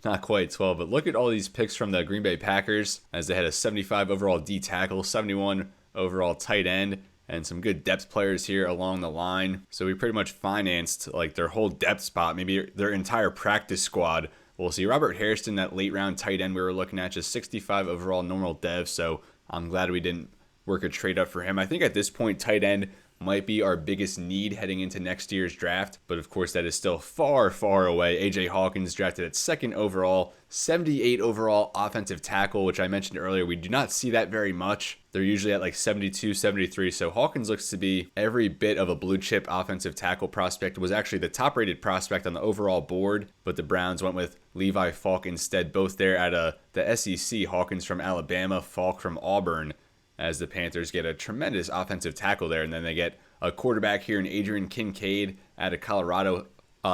Not quite 12, but look at all these picks from the Green Bay Packers, as they had a 75 overall D tackle, 71 overall tight end, and some good depth players here along the line. So we pretty much financed like their whole depth spot, maybe their entire practice squad. We'll see. Robert Hairston, that late round tight end we were looking at, just 65 overall normal dev, so I'm glad we didn't work a trade up for him. I think at this point, tight end might be our biggest need heading into next year's draft, but of course that is still far, far away. AJ Hawkins drafted at 2nd overall, 78 overall offensive tackle, which I mentioned earlier. We do not see that very much. They're usually at like 72, 73, so Hawkins looks to be every bit of a blue chip offensive tackle prospect. Was actually the top rated prospect on the overall board, but the Browns went with Levi Falk instead, both there at the SEC. Hawkins from Alabama, Falk from Auburn, as the Panthers get a tremendous offensive tackle there. And then they get a quarterback here in Adrian Kincaid out of Colorado,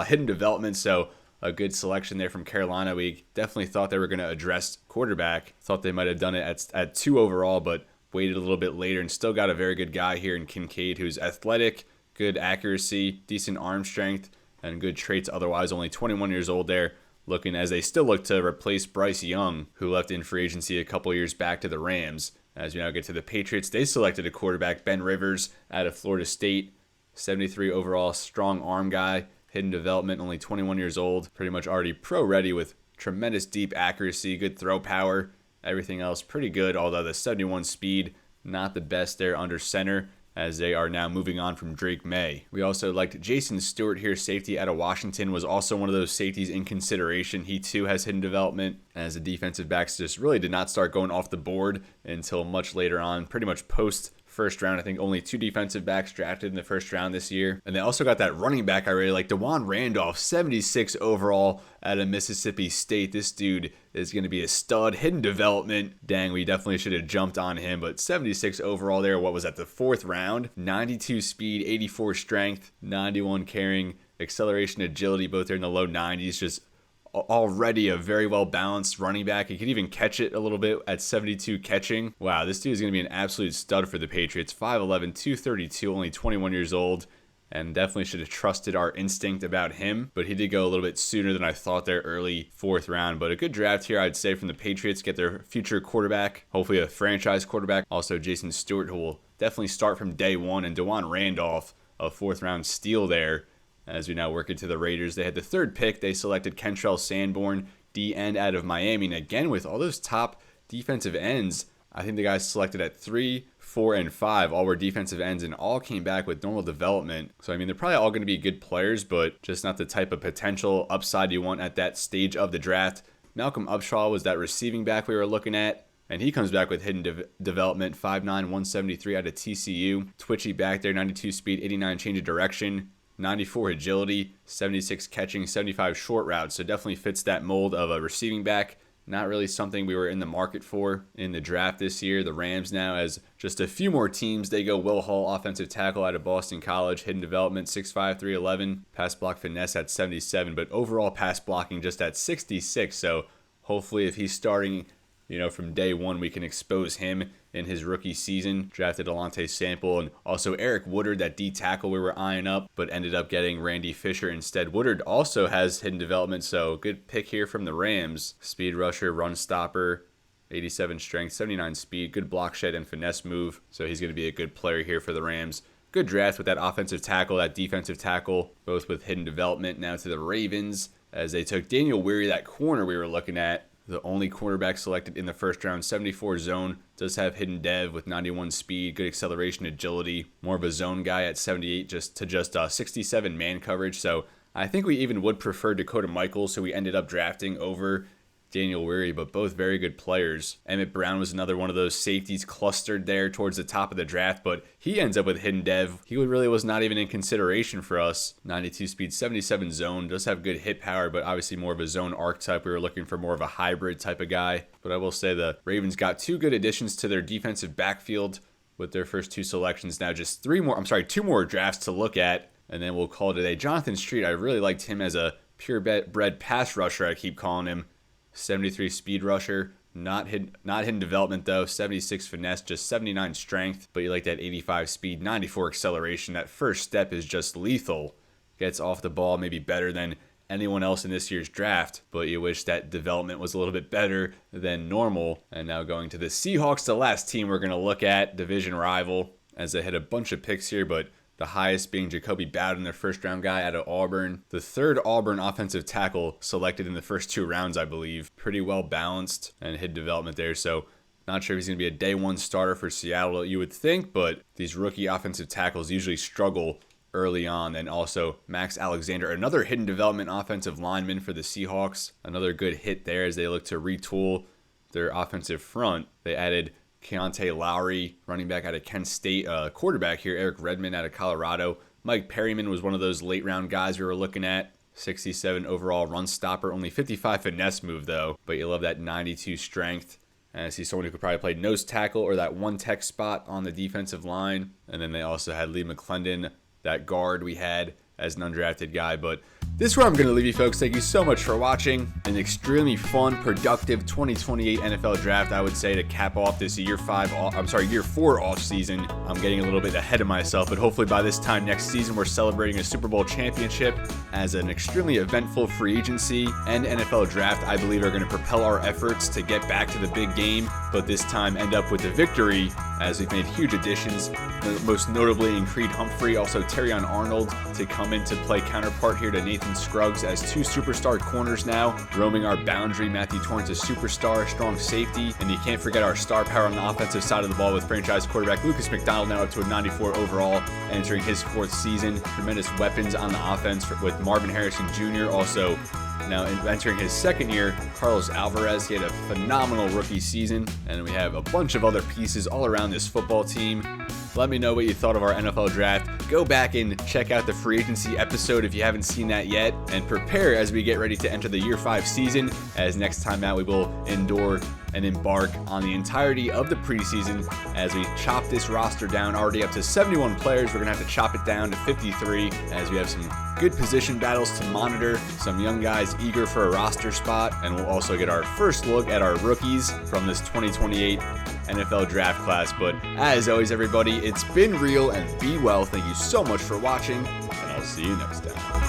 hidden development. So a good selection there from Carolina. We definitely thought they were going to address quarterback. Thought they might have done it at 2 overall, but waited a little bit later and still got a very good guy here in Kincaid, who's athletic, good accuracy, decent arm strength, and good traits otherwise. Only 21 years old there, looking as they still look to replace Bryce Young, who left in free agency a couple years back to the Rams. As we now get to the Patriots, they selected a quarterback, Ben Rivers, out of Florida State. 73 overall, strong arm guy, hidden development, only 21 years old. Pretty much already pro-ready with tremendous deep accuracy, good throw power. Everything else pretty good, although the 71 speed, not the best there under center. as they are now moving on from Drake May. We also liked Jason Stewart here, safety out of Washington, was also one of those safeties in consideration. He too has hidden development, as the defensive backs just really did not start going off the board until much later on, pretty much post first round. I think only 2 defensive backs drafted in the first round this year. And they also got that running back I really like, DeJuan Randolph, 76 overall out of Mississippi State. This dude is going to be a stud. Hidden development. Dang, we definitely should have jumped on him, but 76 overall there. What was that, the 4th round? 92 speed, 84 strength, 91 carrying, acceleration, agility, both there in the low 90s. Just already a very well balanced running back. He could even catch it a little bit at 72 catching. Wow, this dude is going to be an absolute stud for the Patriots. 5'11", 232, only 21 years old, and definitely should have trusted our instinct about him, but he did go a little bit sooner than I thought there, early 4th round. But a good draft here, I'd say, from the Patriots. Get their future quarterback, hopefully a franchise quarterback. Also Jason Stewart, who will definitely start from day one, and DeJuan Randolph, a 4th round steal there. As we now work into the Raiders, they had the 3rd pick. They selected Kentrell Sanborn, D-end out of Miami. And again, with all those top defensive ends, I think the guys selected at 3, 4, and 5 all were defensive ends and all came back with normal development. So, I mean, they're probably all going to be good players, but just not the type of potential upside you want at that stage of the draft. Malcolm Upshaw was that receiving back we were looking at, and he comes back with hidden development, 5'9", 173 out of TCU. Twitchy back there, 92 speed, 89 change of direction. 94 agility, 76 catching, 75 short routes. So definitely fits that mold of a receiving back. Not really something we were in the market for in the draft this year. The Rams now, as just a few more teams, they go Will Hall, offensive tackle out of Boston College, hidden development, 6'5", 311, pass block finesse at 77, but overall pass blocking just at 66. So hopefully if he's starting, from day one, we can expose him in his rookie season. Drafted Alante Sample and also Eric Woodard, that D tackle we were eyeing up, but ended up getting Randy Fisher instead. Woodard also has hidden development, so good pick here from the Rams. Speed rusher, run stopper, 87 strength, 79 speed, good block shed and finesse move. So he's going to be a good player here for the Rams. Good draft with that offensive tackle, that defensive tackle, both with hidden development. Now to the Ravens, as they took Daniel Weary, that corner we were looking at. The only quarterback selected in the first round, 74 zone, does have hidden dev with 91 speed, good acceleration, agility. More of a zone guy at 78, just 67 man coverage. So I think we even would prefer Dakota Michaels, who we ended up drafting over Daniel Weary, but both very good players. Emmett Brown was another one of those safeties clustered there towards the top of the draft, but he ends up with hidden dev. He really was not even in consideration for us. 92 speed, 77 zone, does have good hit power, but obviously more of a zone archetype. We were looking for more of a hybrid type of guy. But I will say the Ravens got 2 good additions to their defensive backfield with their first 2 selections. Now just 2 more drafts to look at, and then we'll call it a day. Jonathan Street, I really liked him as a purebred pass rusher, I keep calling him. 73 speed rusher, not hidden development though, 76 finesse, just 79 strength, but you like that 85 speed, 94 acceleration. That first step is just lethal. Gets off the ball maybe better than anyone else in this year's draft, but you wish that development was a little bit better than normal. And now going to the Seahawks, the last team we're going to look at, division rival, as they had a bunch of picks here, but the highest being Jacoby Bowden, their first-round guy out of Auburn. The 3rd Auburn offensive tackle selected in the first 2 rounds, I believe. Pretty well balanced and hidden development there. So not sure if he's going to be a day 1 starter for Seattle, you would think, but these rookie offensive tackles usually struggle early on. And also Max Alexander, another hidden development offensive lineman for the Seahawks. Another good hit there as they look to retool their offensive front. They added Keontae Lowry, running back out of Kent State, quarterback here, Eric Redmond out of Colorado. Mike Perryman was one of those late round guys we were looking at. 67 overall run stopper, only 55 finesse move though, but you love that 92 strength. And I see someone who could probably play nose tackle or that 1 tech spot on the defensive line. And then they also had Lee McClendon, that guard we had as an undrafted guy. But this is where I'm going to leave you folks. Thank you so much for watching. An extremely fun, productive 2028 NFL draft, I would say, to cap off this year 4 off season. I'm getting a little bit ahead of myself, but hopefully by this time next season, we're celebrating a Super Bowl championship. As an extremely eventful free agency and NFL draft, I believe are going to propel our efforts to get back to the big game, but this time end up with a victory as we've made huge additions, most notably in Creed Humphrey, also Terrion Arnold to come in to play counterpart here to Nathan Scruggs as two superstar corners now, roaming our boundary. Matthew Torrance, a superstar, strong safety, and you can't forget our star power on the offensive side of the ball with franchise quarterback Lucas McDonald now up to a 94 overall, entering his 4th season. Tremendous weapons on the offense with Marvin Harrison Jr. also now entering his 2nd year. Carlos Alvarez, he had a phenomenal rookie season, and we have a bunch of other pieces all around this football team. Let me know what you thought of our NFL draft. Go back and check out the free agency episode if you haven't seen that yet, and prepare as we get ready to enter the year 5 season, as next time out we will endure and embark on the entirety of the preseason as we chop this roster down already up to 71 players. We're going to have to chop it down to 53 as we have some good position battles to monitor, some young guys eager for a roster spot, and we'll also get our first look at our rookies from this 2028 NFL draft class. But as always, everybody, it's been real and be well. Thank you so much for watching, and I'll see you next time.